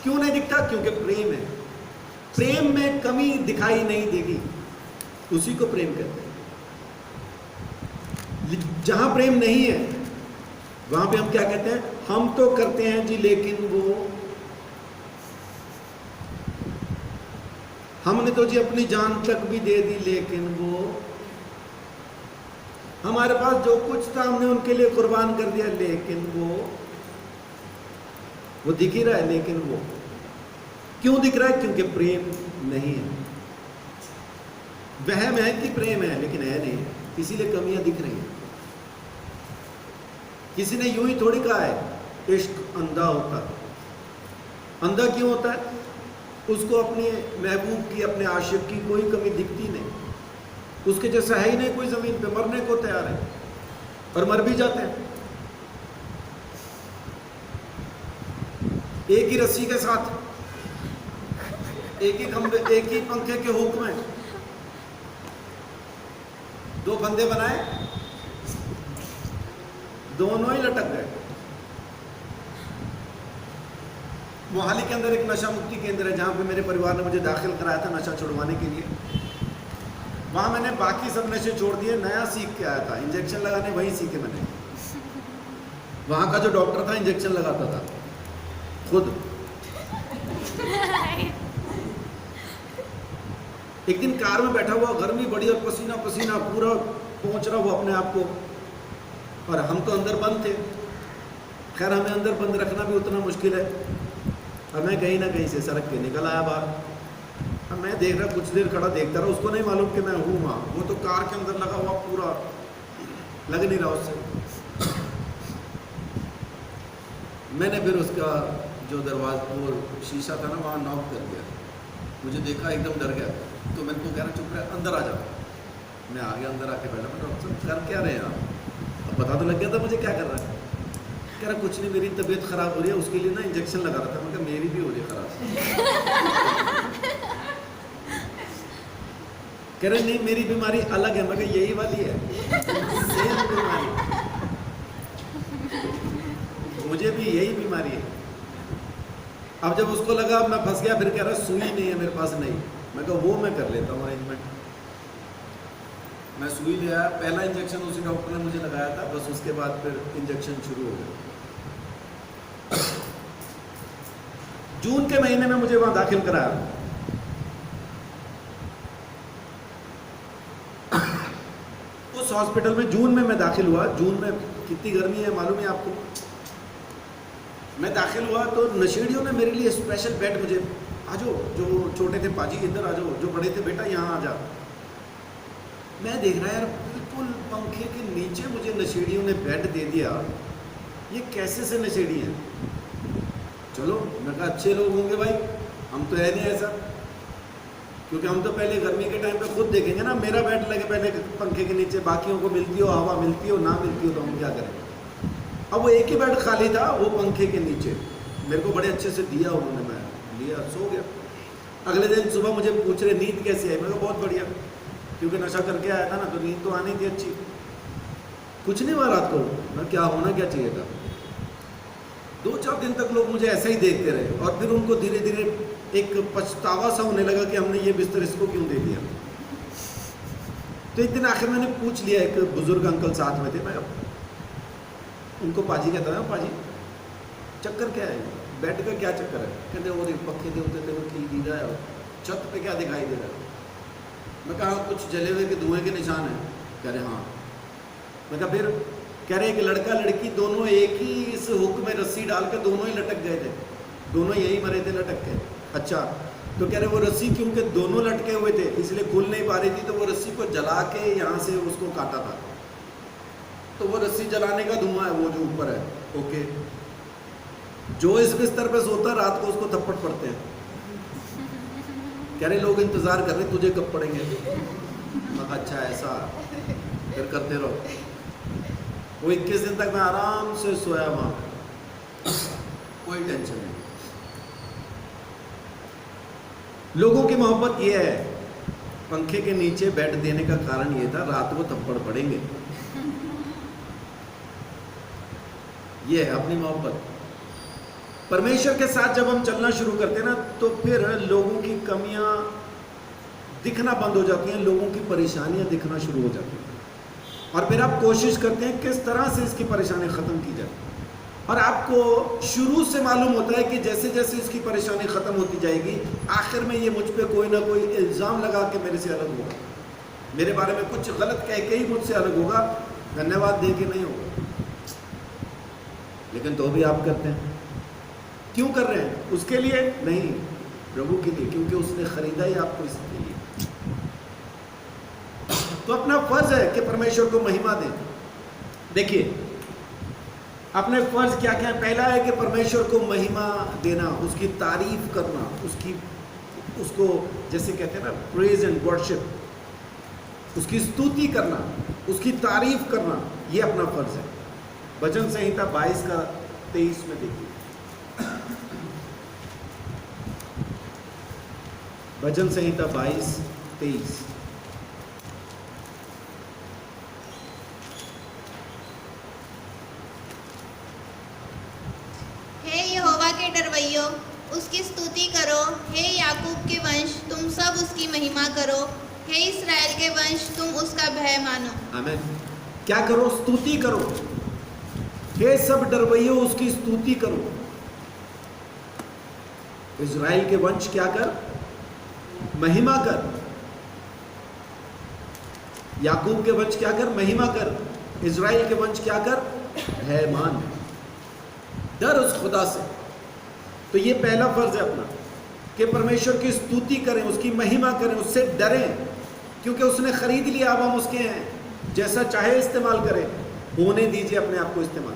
क्यों नहीं दिखता? क्योंकि प्रेम है। प्रेम में कमी दिखाई नहीं देगी, उसी को प्रेम कहते हैं। जहां प्रेम नहीं है वहां पे हम क्या कहते हैं? हम तो करते हैं जी, लेकिन वो, हमने तो जी अपनी जान तक भी दे दी, लेकिन वो, हमारे पास जो कुछ था हमने उनके लिए कुर्बान कर दिया, लेकिन वो दिख ही रहा है। लेकिन वो क्यों दिख रहा है? क्योंकि प्रेम नहीं है। वहम है कि प्रेम है, लेकिन है नहीं, इसीलिए कमियां दिख रही हैं। किसी ने यूं ही थोड़ी कहा है इश्क अंधा होता है। अंधा क्यों होता है? उसको अपने महबूब की, अपने आशिक की कोई कमी दिखती नहीं, उसके जैसा है ही नहीं कोई जमीन पे, मरने को तैयार है और मर भी जाते हैं। एक ही रस्सी के साथ, एक ही खंभे, एक ही पंखे के हुक में दो बंदे बनाए, दोनों ही लटक गए। मोहाली के अंदर एक नशा मुक्ति केंद्र है, जहाँ पे मेरे परिवार ने मुझे दाखिल कराया था नशा छुड़वाने के लिए। वहाँ मैंने बाकी सब नशे छोड़ दिए, नया सीख के आया था। इंजेक्शन लगाने वहीं सीखे मैंने। वहाँ का जो डॉक्टर था इंजेक्शन लगाता था खुद। एक दिन कार में बैठा हुआ, गर्मी बड़ी और पसीना पसीना पूरा पहुंच रहा हुआ अपने आप को, और हम तो अंदर बंद थे। खैर हमें अंदर बंद रखना भी उतना मुश्किल है, और मैं कहीं ना कहीं से सड़क के निकल आया बाहर। अब मैं देख रहा, कुछ देर खड़ा देखता रहा, उसको नहीं मालूम कि मैं हूँ वहाँ। वो तो कार के अंदर लगा हुआ, पूरा लग नहीं रहा उससे। मैंने फिर उसका जो दरवाजा वो शीशा था ना, वहाँ नॉक कर दिया। मुझे देखा, एकदम डर गया, तो मैंने तो कह रहा चुप रहा, अंदर आ जा। मैं आ गया, अंदर आके बैठा। मैं डॉक्टर साहब कर क्या रहे हैं आप? अब पता तो लग गया था मुझे क्या कर रहा है। कह रहा कुछ नहीं, मेरी तबीयत ख़राब हो रही है, उसके लिए ना इंजेक्शन लगा रहा था। मैं कहा मेरी भी हो रही है ख़राब। कह रहे नहीं मेरी बीमारी अलग है। मैं कहा यही वाली है, सेम बीमारी, मुझे भी यही बीमारी है। अब जब उसको लगा मैं फंस गया, फिर कह रहा सुई नहीं है मेरे पास। नहीं, मैं कहा वो मैं कर लेता हूँ अरेंजमेंट। मैं सुई ले आया, पहला इंजेक्शन उसी डॉक्टर ने मुझे लगाया था, बस उसके बाद फिर इंजेक्शन शुरू हो गया। जून के महीने में मुझे वहां दाखिल कराया। उस हॉस्पिटल में जून में मैं दाखिल हुआ। जून में कितनी गर्मी है मालूम है आपको। मैं दाखिल हुआ तो नशेड़ियों ने मेरे लिए स्पेशल बेड, मुझे आ जाओ, जो छोटे थे पाजी इधर आ जाओ, जो बड़े थे बेटा यहाँ आ जा। मैं देख रहा यार, बिल्कुल पंखे के नीचे मुझे नशेड़ियों ने बेड दे दिया। ये कैसे से नशेड़ी हैं? चलो मैं कहा अच्छे लोग होंगे भाई, हम तो है नहीं ऐसा, क्योंकि हम तो पहले गर्मी के टाइम पे खुद देखेंगे ना, मेरा बेड लगे पहले पंखे के नीचे, बाकियों को मिलती हो हवा, मिलती हो ना मिलती हो तो हम क्या करें। अब वो एक ही बेड खाली था, वो पंखे के नीचे मेरे को बड़े अच्छे से दिया उन्होंने, मैं लिया, सो गया। अगले दिन सुबह मुझे पूछ रहे नींद कैसी है। मैं कहा बहुत बढ़िया, क्योंकि नशा करके आया था ना, तो नींद तो आनी थी अच्छी। कुछ नहीं हुआ रात को, मैं क्या होना क्या चाहिए था। 2-4 दिन तक लोग मुझे ऐसा ही देखते रहे, और फिर उनको धीरे धीरे एक पछतावा सा होने लगा कि हमने ये बिस्तर इसको क्यों दे दिया। तो एक दिन आखिर मैंने पूछ लिया, एक बुजुर्ग अंकल साथ में थे, मैं उनको पाजी कहता था, पाजी चक्कर क्या है, बेड का क्या चक्कर है? कहते और पक्के दे होते थे वो ठीक दी रहा है, छत पे क्या दिखाई दे रहा है? मैं कहा कुछ जले हुए के धुएं के निशान है। कह रहे हाँ। मैं कहा फिर? कह रहे एक लड़का लड़की दोनों एक ही इस हुक में रस्सी डाल के दोनों ही लटक गए थे, दोनों यही मरे थे लटक के। अच्छा, तो कह रहे वो रस्सी क्योंकि दोनों लटके हुए थे इसलिए खुल नहीं पा रही थी, तो वो रस्सी को जला के यहाँ से उसको काटा था, तो वो रस्सी जलाने का धुआं है वो जो ऊपर है। ओके, जो इस बिस्तर पे सोता रात को उसको थप्पड़ पड़ते हैं। कह रहे लोग इंतजार कर रहे तुझे कब पड़ेंगे। मैं कहा अच्छा ऐसा, फिर करते रहो। वो 21 दिन तक मैं आराम से सोया वहां, कोई टेंशन नहीं। लोगों की मोहब्बत ये है, पंखे के नीचे बेड देने का कारण ये था रात को थप्पड़ पड़ेंगे, ये है अपनी मोहब्बत। परमेश्वर के साथ जब हम चलना शुरू करते हैं ना, तो फिर लोगों की कमियां दिखना बंद हो जाती हैं, लोगों की परेशानियां दिखना शुरू हो जाती हैं, और फिर आप कोशिश करते हैं किस तरह से इसकी परेशानी ख़त्म की जाए। और आपको शुरू से मालूम होता है कि जैसे जैसे इसकी परेशानी ख़त्म होती जाएगी, आखिर में ये मुझ पर कोई ना कोई इल्ज़ाम लगा के मेरे से अलग होगा, मेरे बारे में कुछ गलत कह के ही मुझसे अलग होगा, धन्यवाद दे के नहीं होगा। लेकिन तो भी आप करते हैं। क्यों कर रहे हैं? उसके लिए नहीं, प्रभु के लिए, क्योंकि उसने खरीदा ही आपको इसके लिए। तो अपना फर्ज है कि परमेश्वर को महिमा दें। देखिए अपने फर्ज क्या क्या है। पहला है कि परमेश्वर को महिमा देना, उसकी तारीफ करना, उसको जैसे कहते हैं ना प्रेज एंड वर्शिप, उसकी स्तुति करना, उसकी तारीफ करना, ये अपना फर्ज है। भजन संहिता 22 का 23 में देखिए, भजन संहिता 22:23। हे यहोवा के डरवैयो, उसकी स्तुति करो। हे याकूब के वंश, तुम सब उसकी महिमा करो। हे इस्राएल के वंश, तुम उसका भय मानो। आमीन। क्या करो? स्तुति करो। हे सब डरवैयों उसकी स्तुति करो। इज़राइल के वंश क्या कर, महिमा कर। याकूब के वंश क्या कर, महिमा कर। इज़राइल के वंश क्या कर, भय मान, डर उस खुदा से। तो ये पहला फर्ज है अपना कि परमेश्वर की स्तुति करें, उसकी महिमा करें, उससे डरें, क्योंकि उसने खरीद लिया, अब हम उसके हैं। जैसा चाहे इस्तेमाल करें, होने दीजिए, अपने आप को इस्तेमाल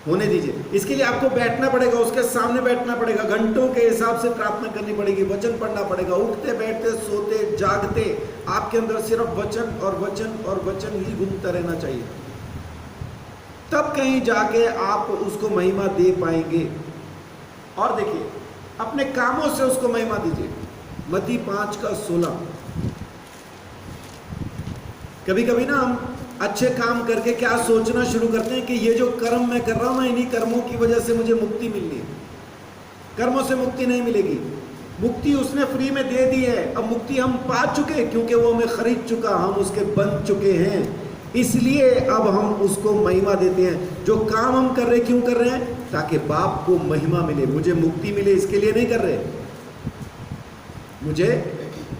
होने दीजिए। इसके लिए आपको बैठना पड़ेगा, उसके सामने बैठना पड़ेगा, घंटों के हिसाब से प्रार्थना करनी पड़ेगी, वचन पढ़ना पड़ेगा, उठते बैठते सोते जागते आपके अंदर सिर्फ वचन और वचन और वचन ही घूमता रहना चाहिए। तब कहीं जाके आप उसको महिमा दे पाएंगे। और देखिए, अपने कामों से उसको महिमा दीजिए। मत्ती 5:16। कभी कभी ना हम अच्छे काम करके क्या सोचना शुरू करते हैं कि ये जो कर्म मैं कर रहा हूं ना, इन्हीं कर्मों की वजह से मुझे मुक्ति मिलनी है। कर्मों से मुक्ति नहीं मिलेगी, मुक्ति उसने फ्री में दे दी है। अब मुक्ति हम पा चुके, क्योंकि वो हमें खरीद चुका, हम उसके बन चुके हैं, इसलिए अब हम उसको महिमा देते हैं। जो काम हम कर रहे हैं, क्यों कर रहे हैं? ताकि बाप को महिमा मिले, मुझे मुक्ति मिले, इसके लिए नहीं कर रहे। मुझे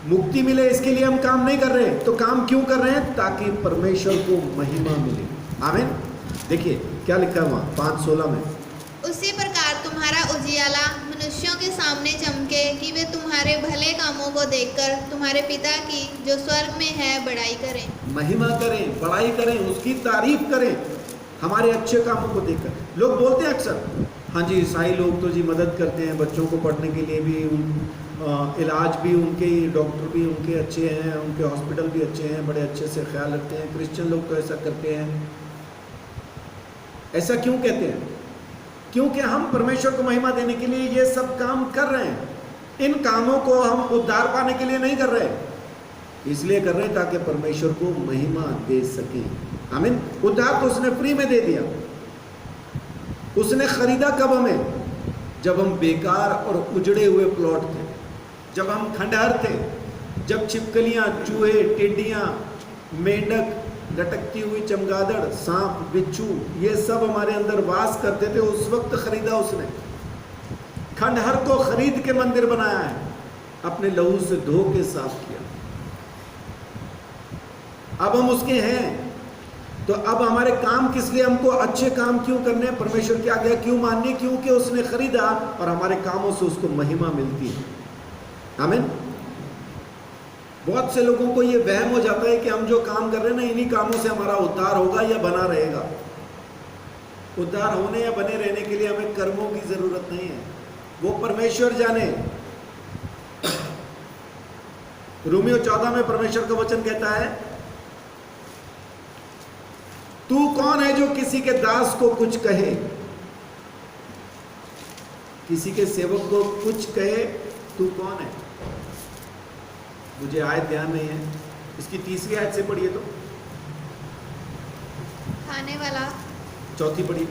मुक्ति मिले इसके लिए हम काम नहीं कर रहे। तो काम क्यों कर रहे हैं? ताकि परमेश्वर को महिमा मिले। आमीन। देखिए क्या लिखा है वहाँ 5:16 में, उसी प्रकार तुम्हारा उजियाला मनुष्यों के सामने चमके, कि वे तुम्हारे भले कामों को देखकर तुम्हारे पिता की जो स्वर्ग में है बड़ाई करें। महिमा करें, बड़ाई करें, उसकी तारीफ करें, हमारे अच्छे कामों को देखकर। लोग बोलते हैं अक्सर, हाँ जी ईसाई लोग तो जी मदद करते हैं, बच्चों को पढ़ने के लिए भी, इलाज भी उनके, डॉक्टर भी उनके अच्छे हैं, उनके हॉस्पिटल भी अच्छे हैं, बड़े अच्छे से ख्याल रखते हैं। क्रिश्चियन लोग तो ऐसा करते हैं। ऐसा क्यों कहते हैं? क्योंकि हम परमेश्वर को महिमा देने के लिए ये सब काम कर रहे हैं। इन कामों को हम उद्धार पाने के लिए नहीं कर रहे, इसलिए कर रहे हैं ताकि परमेश्वर को महिमा दे सकें। आमीन। उद्धार तो उसने फ्री में दे दिया। उसने खरीदा कब हमें? जब हम बेकार और उजड़े हुए प्लॉट थे, जब हम खंडहर थे, जब छिपकलियां, चूहे, टिड्डियां, मेंढक, लटकती हुई चमगादड़, सांप, बिच्छू, ये सब हमारे अंदर वास करते थे। उस वक्त खरीदा उसने। खंडहर को खरीद के मंदिर बनाया है, अपने लहू से धो के साफ किया। अब हम उसके हैं, तो अब हमारे काम किस लिए? हमको अच्छे काम क्यों करने? परमेश्वर की आज्ञा क्यों माननी? क्योंकि उसने खरीदा और हमारे कामों से उसको महिमा मिलती है। आमीन। बहुत से लोगों को ये वहम हो जाता है कि हम जो काम कर रहे हैं ना, इन्हीं कामों से हमारा उद्धार होगा या बना रहेगा। उद्धार होने या बने रहने के लिए हमें कर्मों की जरूरत नहीं है, वो परमेश्वर जाने। रोमियो 14 में परमेश्वर का वचन कहता है, तू कौन है जो किसी के दास को कुछ कहे, किसी के सेवक को कुछ कहे? तू कौन है? मुझे आयत ध्यान नहीं है, इसकी तीसरी आयत से पढ़िए तो। खाने वाला। चौथी पढ़िए।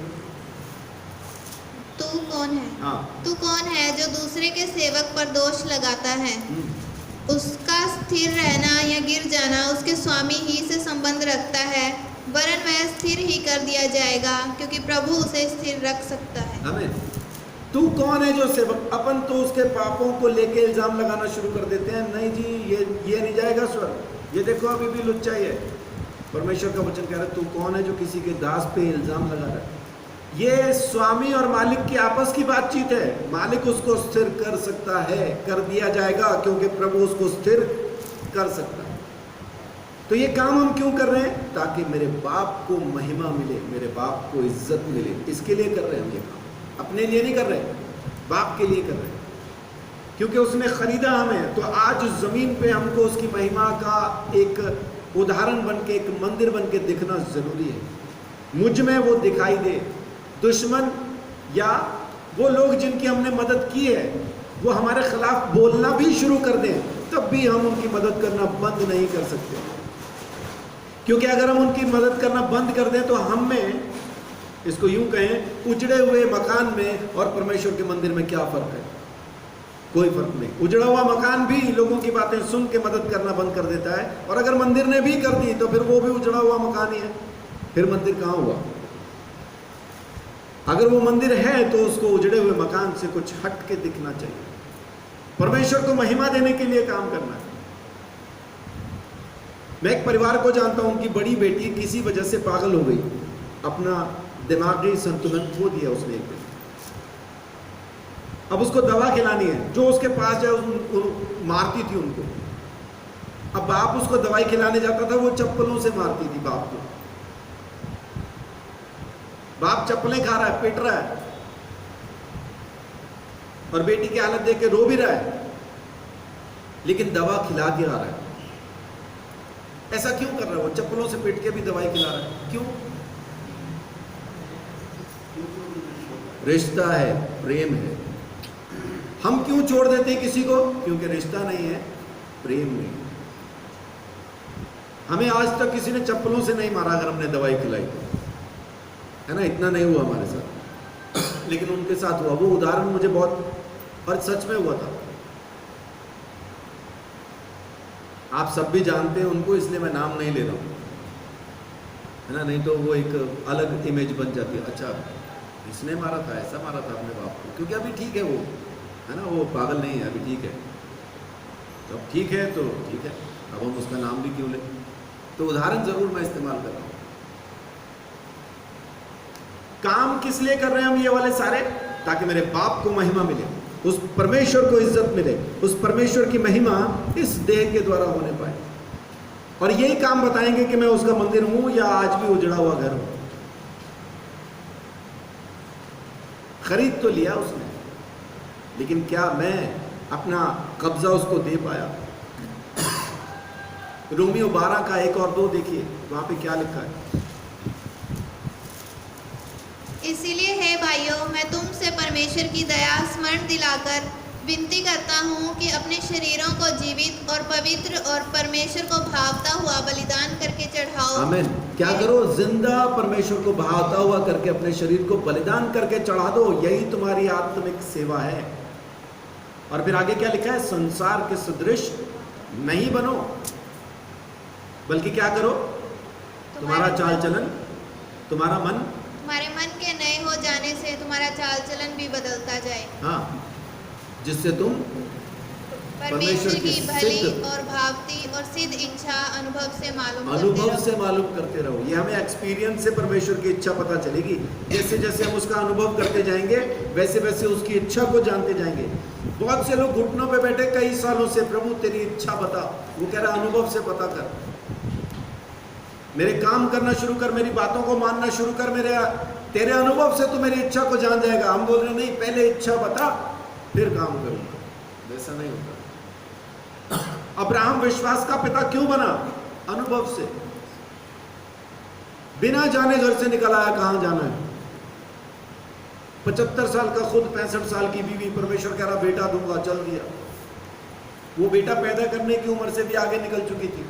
तू कौन है? हाँ। तू कौन है जो दूसरे के सेवक पर दोष लगाता है? उसका स्थिर रहना या गिर जाना उसके स्वामी ही से संबंध रखता है, वरन वह स्थिर ही कर दिया जाएगा, क्योंकि प्रभु उसे स्थिर रख सकता है। आमीन। तू कौन है जो सेवक? अपन तो उसके पापों को लेके इल्जाम लगाना शुरू कर देते हैं, नहीं जी ये नहीं जाएगा स्वर्ग, ये देखो अभी भी लुच्चा ही है। परमेश्वर का वचन कह रहा है, तू कौन है जो किसी के दास पे इल्जाम लगा रहा है? ये स्वामी और मालिक की आपस की बातचीत है। मालिक उसको स्थिर कर सकता है, कर दिया जाएगा, क्योंकि प्रभु उसको स्थिर कर सकता है। तो ये काम हम क्यों कर रहे हैं? ताकि मेरे बाप को महिमा मिले, मेरे बाप को इज्जत मिले, इसके लिए कर रहे हैं हम ये काम। अपने लिए नहीं कर रहे, बाप के लिए कर रहे हैं, क्योंकि उसने खरीदा हमें। तो आज जमीन पे हमको उसकी महिमा का एक उदाहरण बन के, एक मंदिर बन के दिखना जरूरी है। मुझ में वो दिखाई दे। दुश्मन या वो लोग जिनकी हमने मदद की है, वो हमारे खिलाफ बोलना भी शुरू कर दें, तब भी हम उनकी मदद करना बंद नहीं कर सकते। क्योंकि अगर हम उनकी मदद करना बंद कर दें तो हम में, इसको यूं कहें, उजड़े हुए मकान में और परमेश्वर के मंदिर में क्या फर्क है? कोई फर्क नहीं। उजड़ा हुआ मकान भी लोगों की बातें सुन के मदद करना बंद कर देता है, और अगर मंदिर ने भी कर दी तो फिर वो भी उजड़ा हुआ मकान ही है, फिर मंदिर कहाँ हुआ? अगर वो मंदिर है तो उसको उजड़े हुए मकान से कुछ हट के दिखना चाहिए। परमेश्वर को महिमा देने के लिए काम करना है। मैं एक परिवार को जानता हूं, उनकी बड़ी बेटी किसी वजह से पागल हो गई, अपना दिमागी संतुलन खो दिया उसने एक दिन। अब उसको दवा खिलानी है, जो उसके पास जाए मारती थी उनको। अब बाप उसको दवाई खिलाने जाता था, वो चप्पलों से मारती थी बाप को। बाप चप्पलें खा रहा है, पिट रहा है, और बेटी की हालत देख के रो भी रहा है, लेकिन दवा खिला के आ रहा है। ऐसा क्यों कर रहा है? वो चप्पलों से पीट के भी दवाई खिला रहा है, क्यों? रिश्ता है, प्रेम है। हम क्यों छोड़ देते हैं किसी को? क्योंकि रिश्ता नहीं है, प्रेम नहीं। हमें आज तक किसी ने चप्पलों से नहीं मारा अगर हमने दवाई खिलाई, है ना? इतना नहीं हुआ हमारे साथ, लेकिन उनके साथ हुआ। वो उदाहरण मुझे बहुत, और सच में हुआ था। आप सब भी जानते हैं उनको, इसलिए मैं नाम नहीं ले रहा हूँ, है ना? नहीं तो वो एक अलग इमेज बन जाती है। अच्छा, इसने मारा था, ऐसा मारा था अपने बाप को, क्योंकि अभी ठीक है वो, है ना? वो पागल नहीं है, अभी ठीक है। तो अब ठीक है तो ठीक है, अब हम उसका नाम भी क्यों लें? तो उदाहरण जरूर मैं इस्तेमाल कर रहा हूँ। काम किस लिए कर रहे हैं हम ये वाले सारे? ताकि मेरे बाप को महिमा मिले, उस परमेश्वर को इज्जत मिले, उस परमेश्वर की महिमा इस देह के द्वारा होने पाए। और यही काम बताएंगे कि मैं उसका मंदिर हूं या आज भी उजड़ा हुआ घर हूं। खरीद तो लिया उसने, लेकिन क्या मैं अपना कब्जा उसको दे पाया? रोमियो 12 का 1 और 2 देखिए, वहां पे क्या लिखा है। इसीलिए हे भाइयों, मैं तुमसे परमेश्वर की दया स्मरण दिलाकर विनती करता हूँ कि अपने शरीरों को जीवित और पवित्र और परमेश्वर को भावता हुआ बलिदान करके चढ़ाओ। आमीन। क्या करो? जिंदा परमेश्वर को भावता हुआ करके अपने शरीर को बलिदान करके चढ़ा दो, यही तुम्हारी आत्मिक सेवा है। और फिर आगे क्या लिखा है? संसार के सदृश नहीं बनो, बल्कि क्या करो? तुम्हारा चाल चलन, तुम्हारा मन, तुम्हारे मन के नए हो जाने से तुम्हारा चाल चलन भी बदलता जाए। हाँ, जिससे तुम परमेश्वर की भली सिद्ध और भावती और सिद्ध इच्छा अनुभव से मालूम करते रहो। ये हमें एक्सपीरियंस से परमेश्वर की इच्छा पता चलेगी। जैसे जैसे हम उसका अनुभव करते जाएंगे, वैसे वैसे उसकी इच्छा को जानते जाएंगे। बहुत से लोग घुटनों पे बैठे कई सालों से, प्रभु तेरी इच्छा बता। वो कह रहा अनुभव से पता कर, मेरे काम करना शुरू कर, मेरी बातों को मानना शुरू कर, तेरे अनुभव से तू मेरी इच्छा को जान जाएगा। हम बोल रहे नहीं, पहले इच्छा बता फिर काम करूंगा। वैसा नहीं होता। अब्राहम विश्वास का पिता क्यों बना? अनुभव से। बिना जाने घर से निकल आया, कहां जाना है। 75 साल का खुद, 65 साल की बीवी, परमेश्वर कह रहा बेटा दूंगा, चल दिया। वो बेटा पैदा करने की उम्र से भी आगे निकल चुकी थी,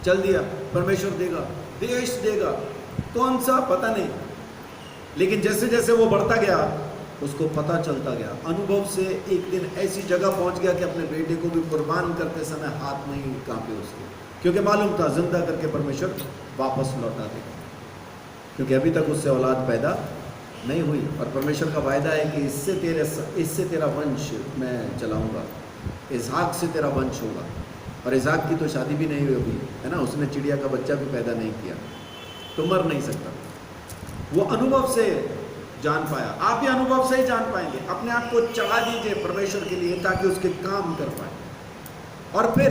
चल दिया। परमेश्वर देगा, देश देगा, कौन सा पता नहीं, लेकिन जैसे जैसे वो बढ़ता गया उसको पता चलता गया। अनुभव से एक दिन ऐसी जगह पहुंच गया कि अपने बेटे को भी कुर्बान करते समय हाथ नहीं कांपे उसके, क्योंकि मालूम था जिंदा करके परमेश्वर वापस लौटा देगा, क्योंकि अभी तक उससे औलाद पैदा नहीं हुई। और परमेश्वर का वायदा है कि इससे तेरा वंश मैं चलाऊंगा, इसहाक से तेरा वंश होगा। और इसहाक की तो शादी भी नहीं हुई है ना, उसने चिड़िया का बच्चा भी पैदा नहीं किया, तो मर नहीं सकता। वो अनुभव से जान पाया। आप भी अनुभव से ही जान पाएंगे। अपने आप को चढ़ा दीजिए परमेश्वर के लिए, ताकि उसके काम कर पाए। और फिर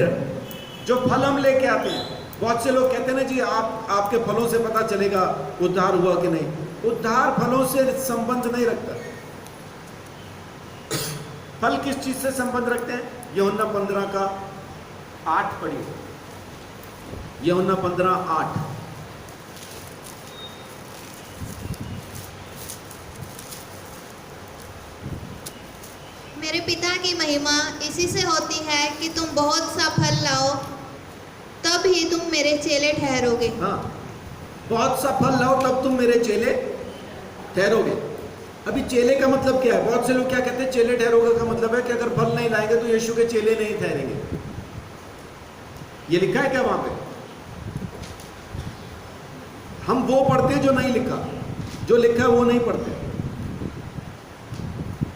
जो फल हम लेके आते हैं, बहुत से लोग कहते हैं ना जी, आपके फलों से पता चलेगा उद्धार हुआ कि नहीं। उद्धार फलों से संबंध नहीं रखता। फल किस चीज से संबंध रखते हैं? यूहन्ना 15 का 8 पढ़िए। यूहन्ना 15:8। मेरे पिता की महिमा इसी से होती है कि तुम बहुत सा फल लाओ, तब ही तुम मेरे चेले ठहरोगे। हाँ, बहुत सा फल लाओ तब तुम मेरे चेले ठहरोगे। अभी चेले का मतलब क्या है? बहुत से लोग क्या कहते हैं, चेले ठहरोगे का मतलब है कि अगर फल नहीं लाएंगे तो यीशु के चेले नहीं ठहरेंगे। ये लिखा है क्या वहां पे? हम वो पढ़ते हैं जो नहीं लिखा। जो लिखा है वो नहीं पढ़ते।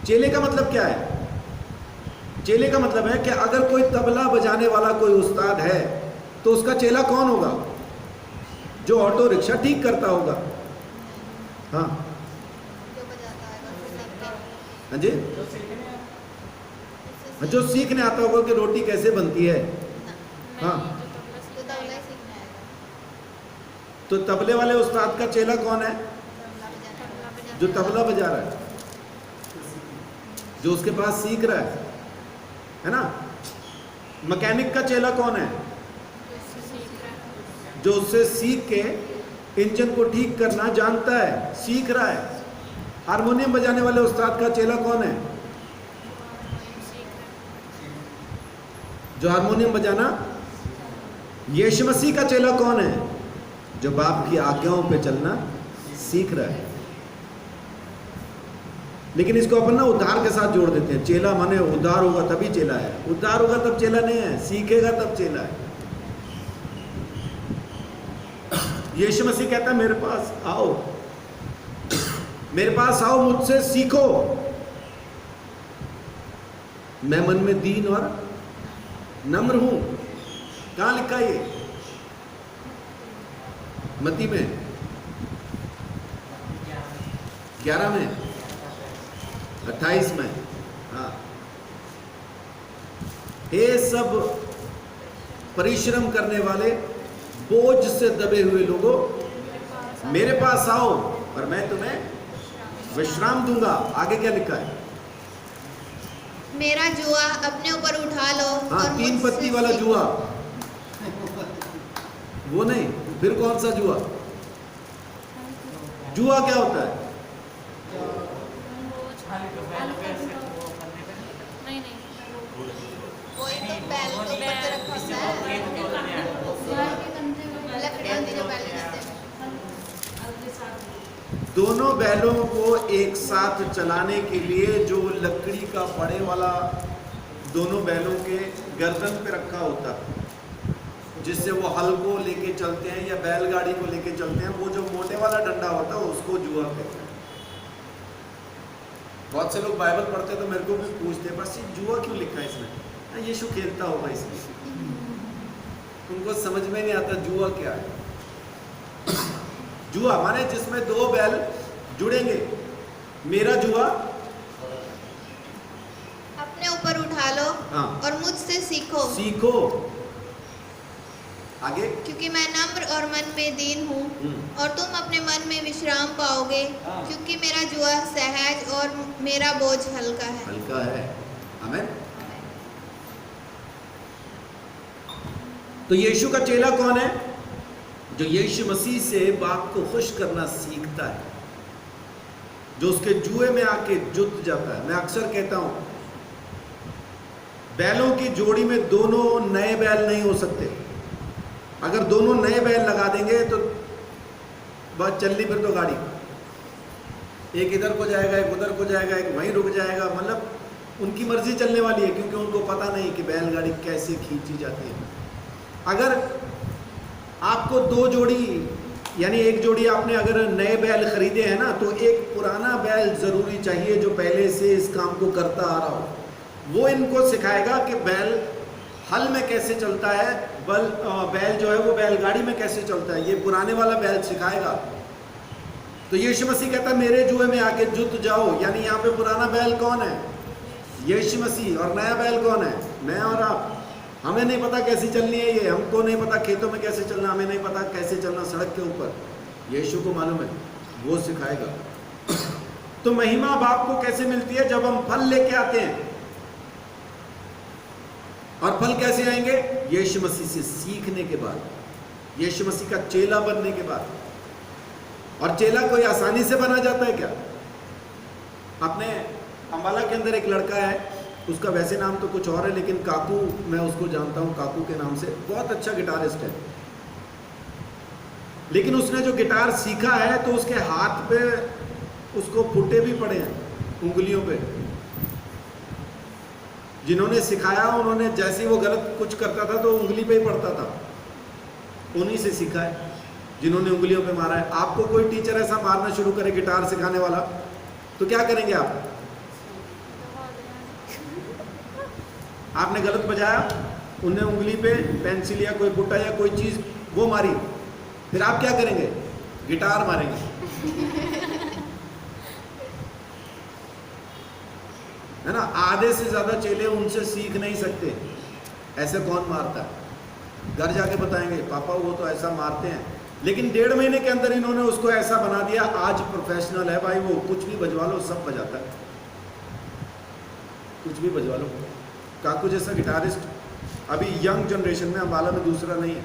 चेले का मतलब क्या है? चेले का मतलब है कि अगर कोई तबला बजाने वाला कोई उस्ताद है तो उसका चेला कौन होगा? जो ऑटो रिक्शा ठीक करता होगा। हाँ जो बजाता है हाँ जी, जो सीखने आता होगा कि रोटी कैसे बनती है। हाँ, तो तबला ही सीखने आएगा। तो तबले वाले उस्ताद का चेला कौन है? जो तबला बजा रहा है, जो उसके पास सीख रहा है ना। मैकेनिक का चेला कौन है? जो उससे सीख के इंजन को ठीक करना जानता है, सीख रहा है। हारमोनियम बजाने वाले उस्ताद का चेला कौन है? जो हारमोनियम बजाना। यीशु मसीह का चेला कौन है? जो बाप की आज्ञाओं पे चलना सीख रहा है। लेकिन इसको अपन ना उद्धार के साथ जोड़ देते हैं। चेला माने उद्धार होगा तभी चेला है, उद्धार होगा तब चेला नहीं है, सीखेगा तब चेला है। यीशु मसीह कहता है मेरे पास आओ, मेरे पास आओ, मुझसे सीखो, मैं मन में दीन और नम्र हूं। कहां लिखा ये? मत्ती में 11 में, 28 में। हाँ, हे सब परिश्रम करने वाले, बोझ से दबे हुए लोगों, मेरे पास आओ और मैं तुम्हें विश्राम दूंगा। आगे क्या लिखा है? मेरा जुआ अपने ऊपर उठा लो। हाँ, और 3 मुझसे पत्ती वाला सीखो। जुआ, वो नहीं, फिर कौन सा जुआ? जुआ क्या होता है? कोई तो बैल के ऊपर से रखा होता है, लकड़ी होती है जो बैल के ऊपर। दोनों बैलों को एक साथ चलाने के लिए जो लकड़ी का बड़े वाला दोनों बैलों के गर्दन पे रखा होता है, जिससे वो हल को लेके चलते हैं या बैलगाड़ी को लेके चलते हैं, वो जो मोटे वाला डंडा होता है उसको जुआ कहते हैं। बहुत से लोग बाइबल पढ़ते तो मेरे को भी पूछते बस ये जुआ क्यों लिखा है इसमें? यीशु खेलता होगा इसलिए। उनको समझ में नहीं आता जुआ क्या है। जुआ माने जिसमें 2 बैल जुड़ेंगे। मेरा जुआ अपने ऊपर उठा लो। हाँ। और मुझसे सीखो। सीखो। आगे, क्योंकि मैं नम्र और मन में दीन हूँ, और तुम अपने मन में विश्राम पाओगे। हाँ। क्योंकि मेरा जुआ सहज और मेरा बोझ हल्का है। हल्का है। आमीन। तो यीशु का चेला कौन है? जो यीशु मसीह से बाप को खुश करना सीखता है, जो उसके जुए में आके जुट जाता है। मैं अक्सर कहता हूं, बैलों की जोड़ी में दोनों नए बैल नहीं हो सकते। अगर दोनों नए बैल लगा देंगे तो बात चलनी, फिर तो गाड़ी एक इधर को जाएगा, एक उधर को जाएगा, एक वहीं रुक जाएगा। मतलब उनकी मर्जी चलने वाली है, क्योंकि उनको पता नहीं कि बैलगाड़ी कैसे खींची जाती है। अगर आपको 2 जोड़ी यानी एक जोड़ी आपने अगर नए बैल खरीदे हैं ना, तो एक पुराना बैल ज़रूरी चाहिए जो पहले से इस काम को करता आ रहा हो। वो इनको सिखाएगा कि बैल हल में कैसे चलता है, बैल जो है वो बैलगाड़ी में कैसे चलता है। ये पुराने वाला बैल सिखाएगा। तो यीशु मसीह कहता है मेरे जुए में आके जुट जाओ। यानी यहाँ पे पुराना बैल कौन है? यीशु मसीह। और नया बैल कौन है? मैं और आप। हमें नहीं पता कैसी चलनी है ये, हमको नहीं पता खेतों में कैसे चलना, हमें नहीं पता कैसे चलना सड़क के ऊपर। यीशु को मालूम है, वो सिखाएगा। तो महिमा बाप को कैसे मिलती है? जब हम फल लेके आते हैं। और फल कैसे आएंगे? यीशु मसीह से सीखने के बाद, यीशु मसीह का चेला बनने के बाद। और चेला कोई आसानी से बना जाता है क्या? अपने अम्बाला के अंदर एक लड़का है, उसका वैसे नाम तो कुछ और है, लेकिन काकू, मैं उसको जानता हूँ काकू के नाम से। बहुत अच्छा गिटारिस्ट है। लेकिन उसने जो गिटार सीखा है तो उसके हाथ पे उसको फुटे भी पड़े हैं, उंगलियों पे। जिन्होंने सिखाया उन्होंने जैसे ही वो गलत कुछ करता था तो उंगली पे ही पड़ता था। उन्हीं से सीखा है। जिन्होंने उंगलियों पे मारा है। आपको कोई टीचर ऐसा मारना शुरू करे गिटार सिखाने वाला, तो क्या करेंगे आप? आपने गलत बजाया, उन्हें उंगली पे पेंसिल या कोई बुट्टा या कोई चीज वो मारी, फिर आप क्या करेंगे? गिटार मारेंगे। है ना? आधे से ज्यादा चेले उनसे सीख नहीं सकते। ऐसे कौन मारता है? घर जाके बताएंगे पापा वो तो ऐसा मारते हैं, लेकिन 1.5 महीने के अंदर इन्होंने उसको ऐसा बना दिया, आज प्रोफेशनल है भाई। वो कुछ भी बजवा लो सब बजाता है, कुछ भी बजवा लो। काकू जैसा गिटारिस्ट अभी यंग जनरेशन में अम्बाला में दूसरा नहीं है।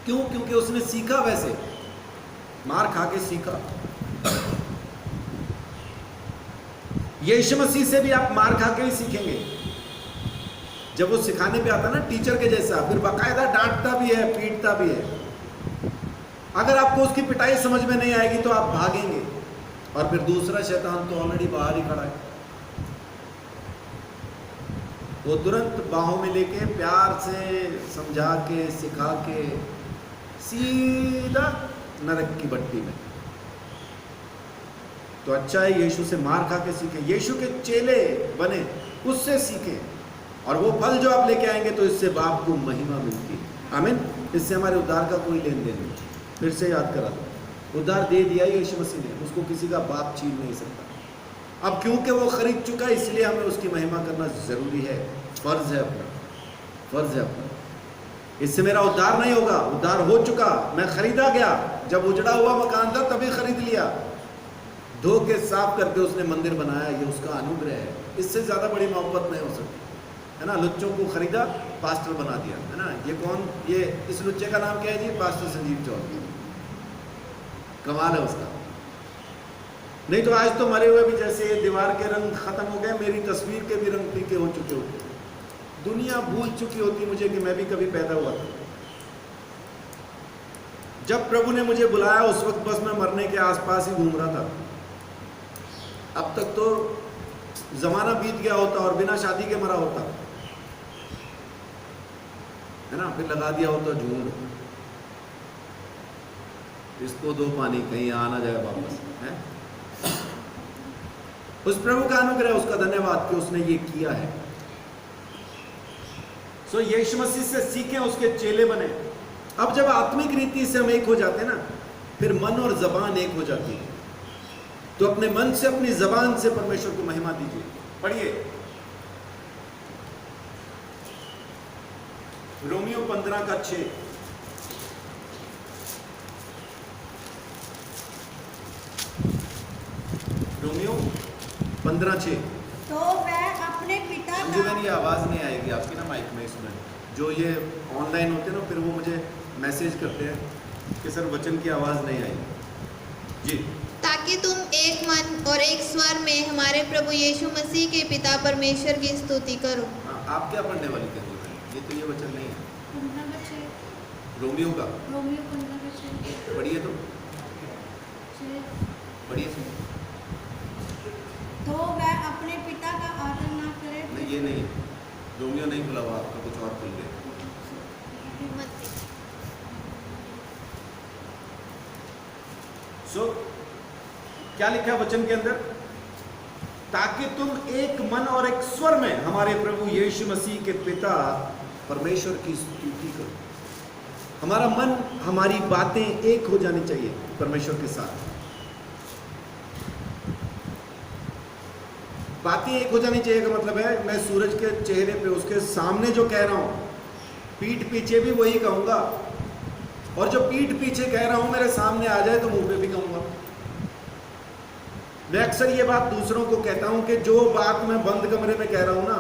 क्यों? क्योंकि उसने सीखा, वैसे मार खा के सीखा। यीशु मसीह से भी आप मार खा के ही सीखेंगे। जब वो सिखाने पे आता ना टीचर के जैसा, फिर बाकायदा डांटता भी है, पीटता भी है। अगर आपको उसकी पिटाई समझ में नहीं आएगी तो आप भागेंगे, और फिर दूसरा शैतान तो ऑलरेडी बाहर ही खड़ा है। वो तुरंत बाहों में लेके प्यार से समझा के सिखा के सीधा नरक की भट्टी में। तो अच्छा है यीशु से मार खा के सीखे, यीशु के चेले बने, उससे सीखें, और वो फल जो आप लेके आएंगे तो इससे बाप को महिमा मिलती है। आमीन। इससे हमारे उद्धार का कोई लेन देन नहीं। फिर से याद करा दो, उद्धार दे दिया यीशु मसीह ने, उसको किसी का बाप छीन नहीं सकता। अब क्योंकि वो खरीद चुका है, इसलिए हमें उसकी महिमा करना जरूरी है, फर्ज है अपना, फर्ज है अपना। इससे मेरा उद्धार नहीं होगा, उद्धार हो चुका, मैं खरीदा गया। जब उजड़ा हुआ मकान था तभी खरीद लिया, धो के साफ करके उसने मंदिर बनाया, ये उसका अनुग्रह है। इससे ज़्यादा बड़ी मोहब्बत नहीं हो सकती, है ना। लुच्चों को खरीदा, पास्टर बना दिया, है ना। ये कौन, ये इस लुच्चे का नाम क्या है जी? पास्टर संजीव चौधरी। कमाल है उसका। नहीं तो आज तो मरे हुए भी, जैसे दीवार के रंग खत्म हो गए, मेरी तस्वीर के भी रंग फीके हो चुके होते, दुनिया भूल चुकी होती मुझे कि मैं भी कभी पैदा हुआ था। जब प्रभु ने मुझे बुलाया उस वक्त बस मैं मरने के आसपास ही घूम रहा था। अब तक तो जमाना बीत गया होता और बिना शादी के मरा होता, है ना। फिर लगा दिया होता झूठ, इसको दो पानी, कहीं आ ना जाए वापस, है। उस प्रभु का अनुग्रह, उसका धन्यवाद कि उसने ये किया है। सो यीशु मसीह से सीखें, उसके चेले बने। अब जब आत्मिक रीति से हम एक हो जाते हैं ना, फिर मन और जबान एक हो जाती है। तो अपने मन से, अपनी जबान से परमेश्वर को महिमा दीजिए। पढ़िए रोमियो 15:6। रोमियो 15:6। तो वह अपने पिता मुझे का मेरी आवाज़ नहीं आएगी आपकी ना माइक में, इसमें जो ये ऑनलाइन होते हैं ना, फिर वो मुझे मैसेज करते हैं कि सर वचन की आवाज़ नहीं आई जी। ताकि तुम एक मन और एक स्वर में हमारे प्रभु यीशु मसीह के पिता परमेश्वर की स्तुति करो। हाँ, आप क्या पढ़ने वाली थे? ये तो ये वचन नहीं है 15 रोमियो का। रोमियो 15 पढ़िए तो, पढ़िए सुन। तो वह अपने पिता का आदर ना करे। नहीं, ये नहीं, रोमियो नहीं खुला हुआ आपका, कुछ और खुल गया। सो क्या लिखा है वचन के अंदर? ताकि तुम एक मन और एक स्वर में हमारे प्रभु यीशु मसीह के पिता परमेश्वर की स्तुति करो। हमारा मन, हमारी बातें एक हो जानी चाहिए परमेश्वर के साथ। बातें एक हो जानी चाहिए का मतलब है, मैं सूरज के चेहरे पे उसके सामने जो कह रहा हूं, पीठ पीछे भी वही कहूंगा, और जो पीठ पीछे कह रहा हूं मेरे सामने आ जाए तो मुंह पे भी कहूंगा। मैं अक्सर ये बात दूसरों को कहता हूं कि जो बात मैं बंद कमरे में कह रहा हूं ना,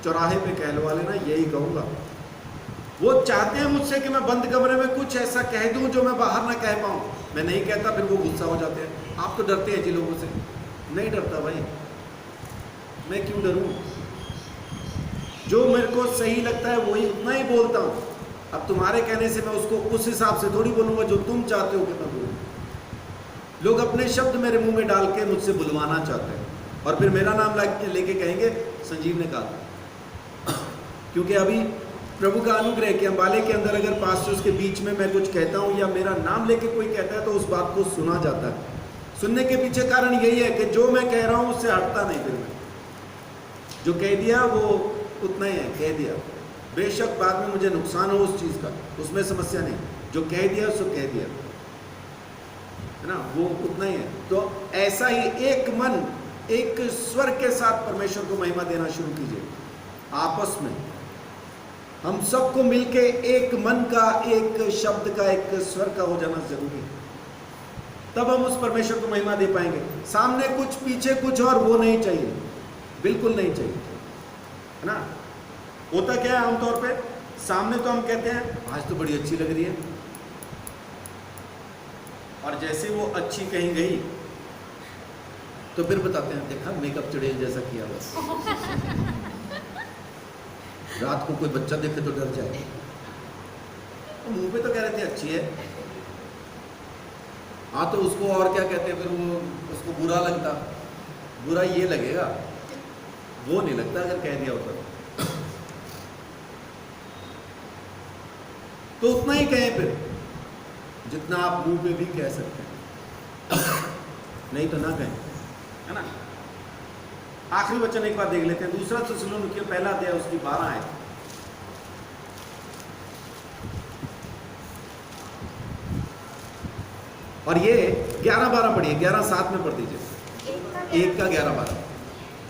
चौराहे पे कहलवा लेना, यही कहूंगा। वो चाहते हैं मुझसे कि मैं बंद कमरे में कुछ ऐसा कह दूं जो मैं बाहर ना कह पाऊं। मैं नहीं कहता, फिर वो गुस्सा हो जाते हैं। आप तो डरते हैं जी लोगों से। नहीं डरता भाई, मैं क्यों डरूं? जो मेरे को सही लगता है वही उतना ही बोलता हूं। अब तुम्हारे कहने से मैं उसको उस हिसाब से थोड़ी बोलूंगा जो तुम चाहते हो कि मैं बोलूं। लोग अपने शब्द मेरे मुंह में डाल के मुझसे बुलवाना चाहते हैं, और फिर मेरा नाम लेके कहेंगे संजीव ने कहा। क्योंकि अभी प्रभु का अनुग्रह कि अम्बाले के अंदर अगर पास्टर्स के बीच में मैं कुछ कहता हूँ या मेरा नाम लेके कोई कहता है तो उस बात को सुना जाता है। सुनने के पीछे कारण यही है कि जो मैं कह रहा हूँ उससे हटता नहीं, फिर मैं जो कह दिया वो उतना ही है, कह दिया। बेशक बाद में मुझे नुकसान हो उस चीज़ का, उसमें समस्या नहीं, जो कह दिया उसको कह दिया, है ना, वो उतना ही है। तो ऐसा ही एक मन एक स्वर के साथ परमेश्वर को महिमा देना शुरू कीजिए। आपस में हम सबको मिलके एक मन का, एक शब्द का, एक स्वर का हो जाना जरूरी है, तब हम उस परमेश्वर को महिमा दे पाएंगे। सामने कुछ पीछे कुछ और वो नहीं चाहिए, बिल्कुल नहीं चाहिए, है ना। होता क्या है आमतौर पे, सामने तो हम कहते हैं आज तो बड़ी अच्छी लग रही है, और जैसे वो अच्छी कहीं गई तो फिर बताते हैं देखा मेकअप चुड़ैल जैसा किया बस। रात को कोई बच्चा देखे तो डर जाए, मुंह पे तो कह रहे थे अच्छी है, हाँ तो उसको और क्या कहते हैं, फिर वो उसको बुरा लगता, बुरा ये लगेगा, वो नहीं लगता अगर कह दिया होता तो उतना ही कहें फिर जितना आप मुंह पे भी कह सकते हैं, नहीं तो ना कहें, है ना। आखिरी वचन एक बार देख लेते हैं, दूसरा थिस्सलुनीकियों पहला अध्याय उसकी 12 आयत। और ये 11-12 पढ़िए, 11-7 में पढ़ दीजिए, 1 का 11-12।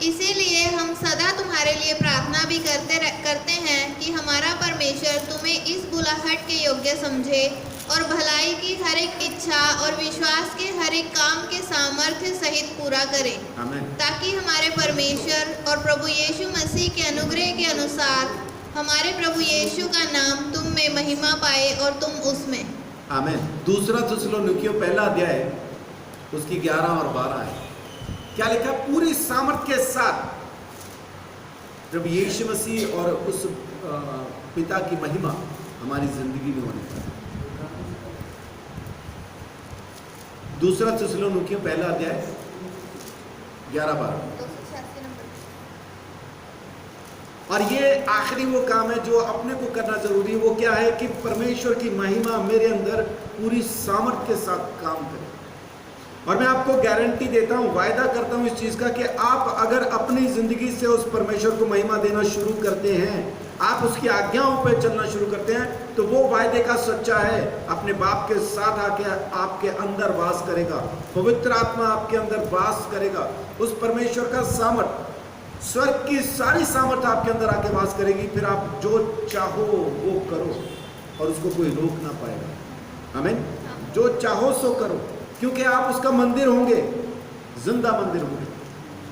इसीलिए हम सदा तुम्हारे लिए प्रार्थना भी करते हैं कि हमारा परमेश्वर तुम्हें इस बुलाहट के योग्य समझे और भलाई की हर एक इच्छा और विश्वास के हर एक काम के सामर्थ्य सहित पूरा करे, आमीन। ताकि हमारे परमेश्वर और प्रभु यीशु मसीह के अनुग्रह के अनुसार हमारे प्रभु यीशु का नाम तुम में महिमा पाए और तुम उसमें। आमीन। दूसरा थिस्सलुनीकियों पहला अध्याय उसकी 11 और 12 है। क्या लिखा? पूरी सामर्थ्य के साथ जब यीशु मसीह और उस पिता की महिमा हमारी जिंदगी में होने पाए। दूसरा थिस्सलुनीकियों पहला अध्याय 11-12। और ये आखिरी वो काम है जो अपने को करना जरूरी है। वो क्या है कि परमेश्वर की महिमा मेरे अंदर पूरी सामर्थ्य के साथ काम करे। और मैं आपको गारंटी देता हूं, वायदा करता हूं इस चीज का कि आप अगर अपनी जिंदगी से उस परमेश्वर को महिमा देना शुरू करते हैं, आप उसकी आज्ञाओं पर चलना शुरू करते हैं, तो वो वायदे का सच्चा है। अपने बाप के साथ आके आपके अंदर वास करेगा, पवित्र आत्मा आपके अंदर वास करेगा। उस परमेश्वर का सामर्थ, स्वर्ग की सारी सामर्थ आपके अंदर आके वास करेगी। फिर आप जो चाहो वो करो और उसको कोई रोक ना पाएगा। आमीन। जो चाहो सो करो, क्योंकि आप उसका मंदिर होंगे, जिंदा मंदिर होंगे,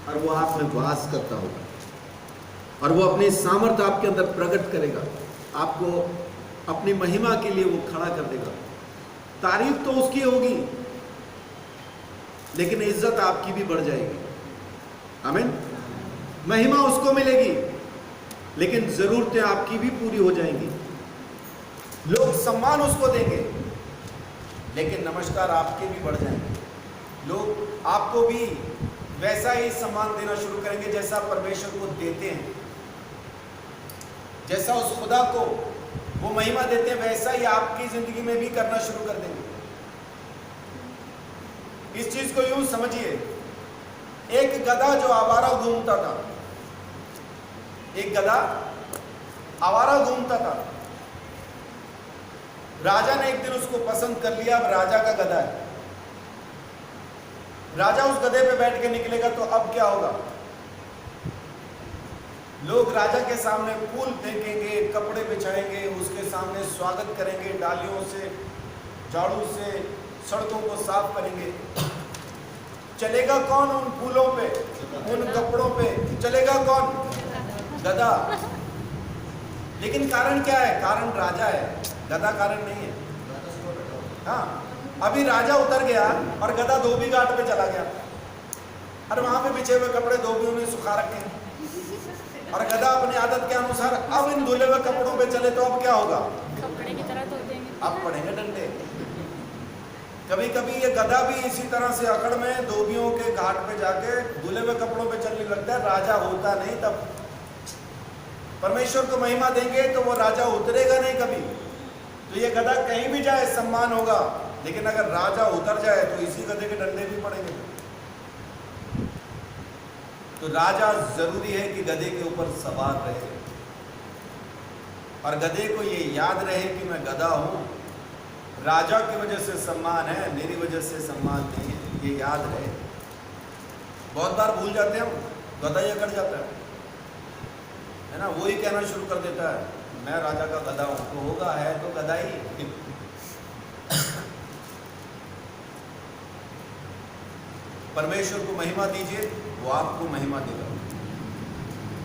और वो आप में वास करता होगा और वो अपनी सामर्थ आपके अंदर प्रकट करेगा। आपको अपनी महिमा के लिए वो खड़ा कर देगा। तारीफ तो उसकी होगी, लेकिन इज्जत आपकी भी बढ़ जाएगी। आमीन। महिमा उसको मिलेगी, लेकिन जरूरतें आपकी भी पूरी हो जाएंगी। लोग सम्मान उसको देंगे, लेकिन नमस्कार आपके भी बढ़ जाएंगे। लोग आपको भी वैसा ही सम्मान देना शुरू करेंगे जैसा परमेश्वर को देते हैं। जैसा उस खुदा को वो महिमा देते हैं, वैसा ही आपकी जिंदगी में भी करना शुरू कर देंगे। इस चीज को यूं समझिए, एक गधा जो आवारा घूमता था, एक गधा आवारा घूमता था। राजा ने एक दिन उसको पसंद कर लिया। अब राजा का गधा है, राजा उस गधे पे बैठ के निकलेगा तो अब क्या होगा? लोग राजा के सामने फूल फेंकेंगे, कपड़े बिछाएंगे, उसके सामने स्वागत करेंगे, डालियों से, झाड़ू से सड़कों को साफ करेंगे। चलेगा कौन उन फूलों पे, उन कपड़ों पे? चलेगा कौन? गधा। लेकिन कारण क्या है? कारण राजा है, गधा कारण नहीं है। हाँ, अभी राजा उतर गया और गधा धोबी घाट पे चला गया, और वहां पे बिछे हुए कपड़े धोबियों ने सुखा रखे, और गधा अपनी आदत के अनुसार अब इन धुले हुए कपड़ों पे चले तो अब क्या होगा? कपड़े की तरह धो देंगे, अब पड़ेंगे डंडे। कभी कभी ये गधा भी इसी तरह से अकड़ में धोबियों के घाट पे जाके धुले हुए कपड़ों पे चलने लगता है। राजा होता नहीं तब, परमेश्वर को महिमा देंगे तो वो राजा उतरेगा नहीं कभी। तो ये गधा कहीं भी जाए सम्मान होगा, लेकिन अगर राजा उतर जाए तो इसी गधे के डंडे भी पड़ेंगे। तो राजा जरूरी है कि गधे के ऊपर सवार रहे और गधे को ये याद रहे कि मैं गधा हूं, राजा की वजह से सम्मान है, मेरी वजह से सम्मान नहीं है, ये याद रहे। बहुत बार भूल जाते हैं हम, गधा ये कर जाता है ना, वही कहना शुरू कर देता है मैं राजा का गधा हूं, तो होगा है तो गधा ही। परमेश्वर को महिमा दीजिए, वो आपको महिमा देगा।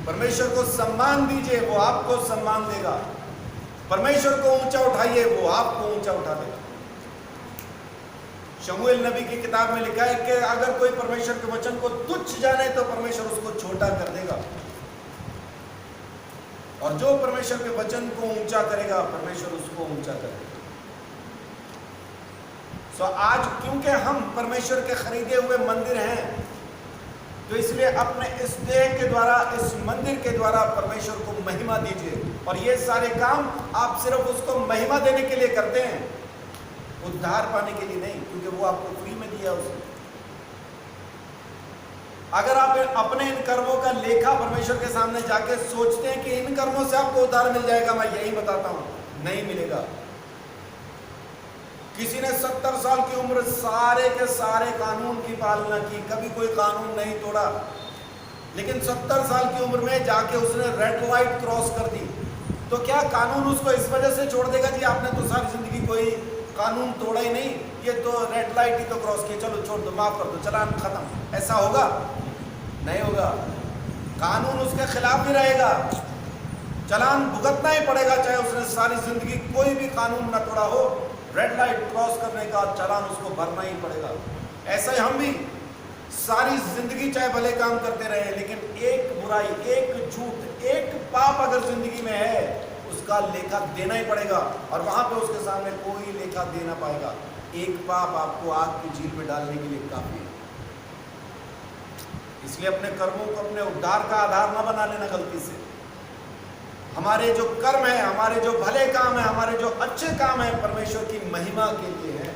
परमेश्वर को सम्मान दीजिए, वो आपको सम्मान देगा। परमेश्वर को ऊंचा उठाइए, वो आपको ऊंचा उठा देगा। शमूएल नबी की किताब में लिखा है कि अगर कोई परमेश्वर के वचन को तुच्छ जाने तो परमेश्वर उसको छोटा कर देगा, और जो परमेश्वर के वचन को ऊंचा करेगा परमेश्वर उसको ऊंचा करेगा। सो आज क्योंकि हम परमेश्वर के खरीदे हुए मंदिर हैं, तो इसलिए अपने इस देह के द्वारा, इस मंदिर के द्वारा परमेश्वर को महिमा दीजिए। और ये सारे काम आप सिर्फ उसको महिमा देने के लिए करते हैं, उद्धार पाने के लिए नहीं, क्योंकि वो आपको फ्री में दिया उसने। अगर आप अपने इन कर्मों का लेखा परमेश्वर के सामने जाके सोचते हैं कि इन कर्मों से आपको उद्धार मिल जाएगा, मैं यही बताता हूं, नहीं मिलेगा। किसी ने 70 साल की उम्र सारे के सारे कानून की पालना की, कभी कोई कानून नहीं तोड़ा, लेकिन 70 साल की उम्र में जाके उसने रेड लाइट क्रॉस कर दी, तो क्या कानून उसको इस वजह से छोड़ देगा जी आपने तो सारी जिंदगी कोई कानून तोड़ा ही नहीं, ये तो रेड लाइट ही तो क्रॉस किया, चलो छोड़ दो, माफ कर दो, चलान खत्म? ऐसा होगा? नहीं होगा। कानून उसके खिलाफ ही रहेगा, चलान भुगतना ही पड़ेगा, चाहे उसने सारी जिंदगी कोई भी कानून ना तोड़ा हो। रेड लाइट क्रॉस करने का चालान उसको भरना ही पड़ेगा। ऐसा ही हम भी सारी जिंदगी चाहे भले काम करते रहे, लेकिन एक बुराई, एक झूठ, एक पाप अगर जिंदगी में है, उसका लेखा देना ही पड़ेगा, और वहां पे उसके सामने कोई लेखा दे ना पाएगा। एक पाप आपको आग की झील में डालने के लिए काफी है। इसलिए अपने कर्मों को अपने उद्धार का आधार न बना लेना गलती से। हमारे जो कर्म है, हमारे जो भले काम है, हमारे जो अच्छे काम है, परमेश्वर की महिमा के लिए है,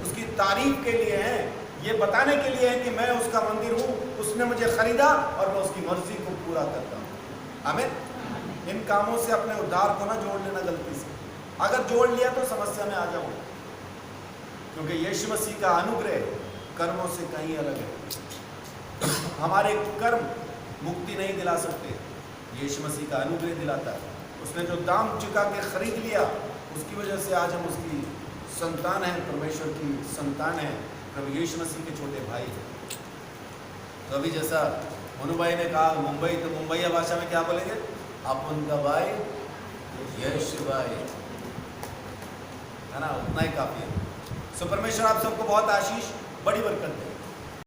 उसकी तारीफ के लिए है, ये बताने के लिए है कि मैं उसका मंदिर हूँ, उसने मुझे खरीदा और मैं उसकी मर्जी को पूरा करता हूँ। आमीन। इन कामों से अपने उद्धार को ना जोड़ लेना गलती से। अगर जोड़ लिया तो समस्या में आ जाऊँ, क्योंकि यीशु मसीह का अनुग्रह कर्मों से कहीं अलग है। हमारे कर्म मुक्ति नहीं दिला सकते, यीशु मसीह का अनुग्रह दिलाता है। उसने जो दाम चुका के खरीद लिया, उसकी वजह से आज हम उसकी संतान हैं, परमेश्वर की संतान हैं, प्रभु यीशु मसीह के छोटे भाई हैं। तो अभी जैसा मनु भाई ने कहा मुंबई, तो मुंबई भाषा में क्या बोलेंगे? अपन का भाई यीशु भाई, है ना, उतना ही काफी है। सो परमेश्वर आप सबको बहुत आशीष, बड़ी बरकत दे।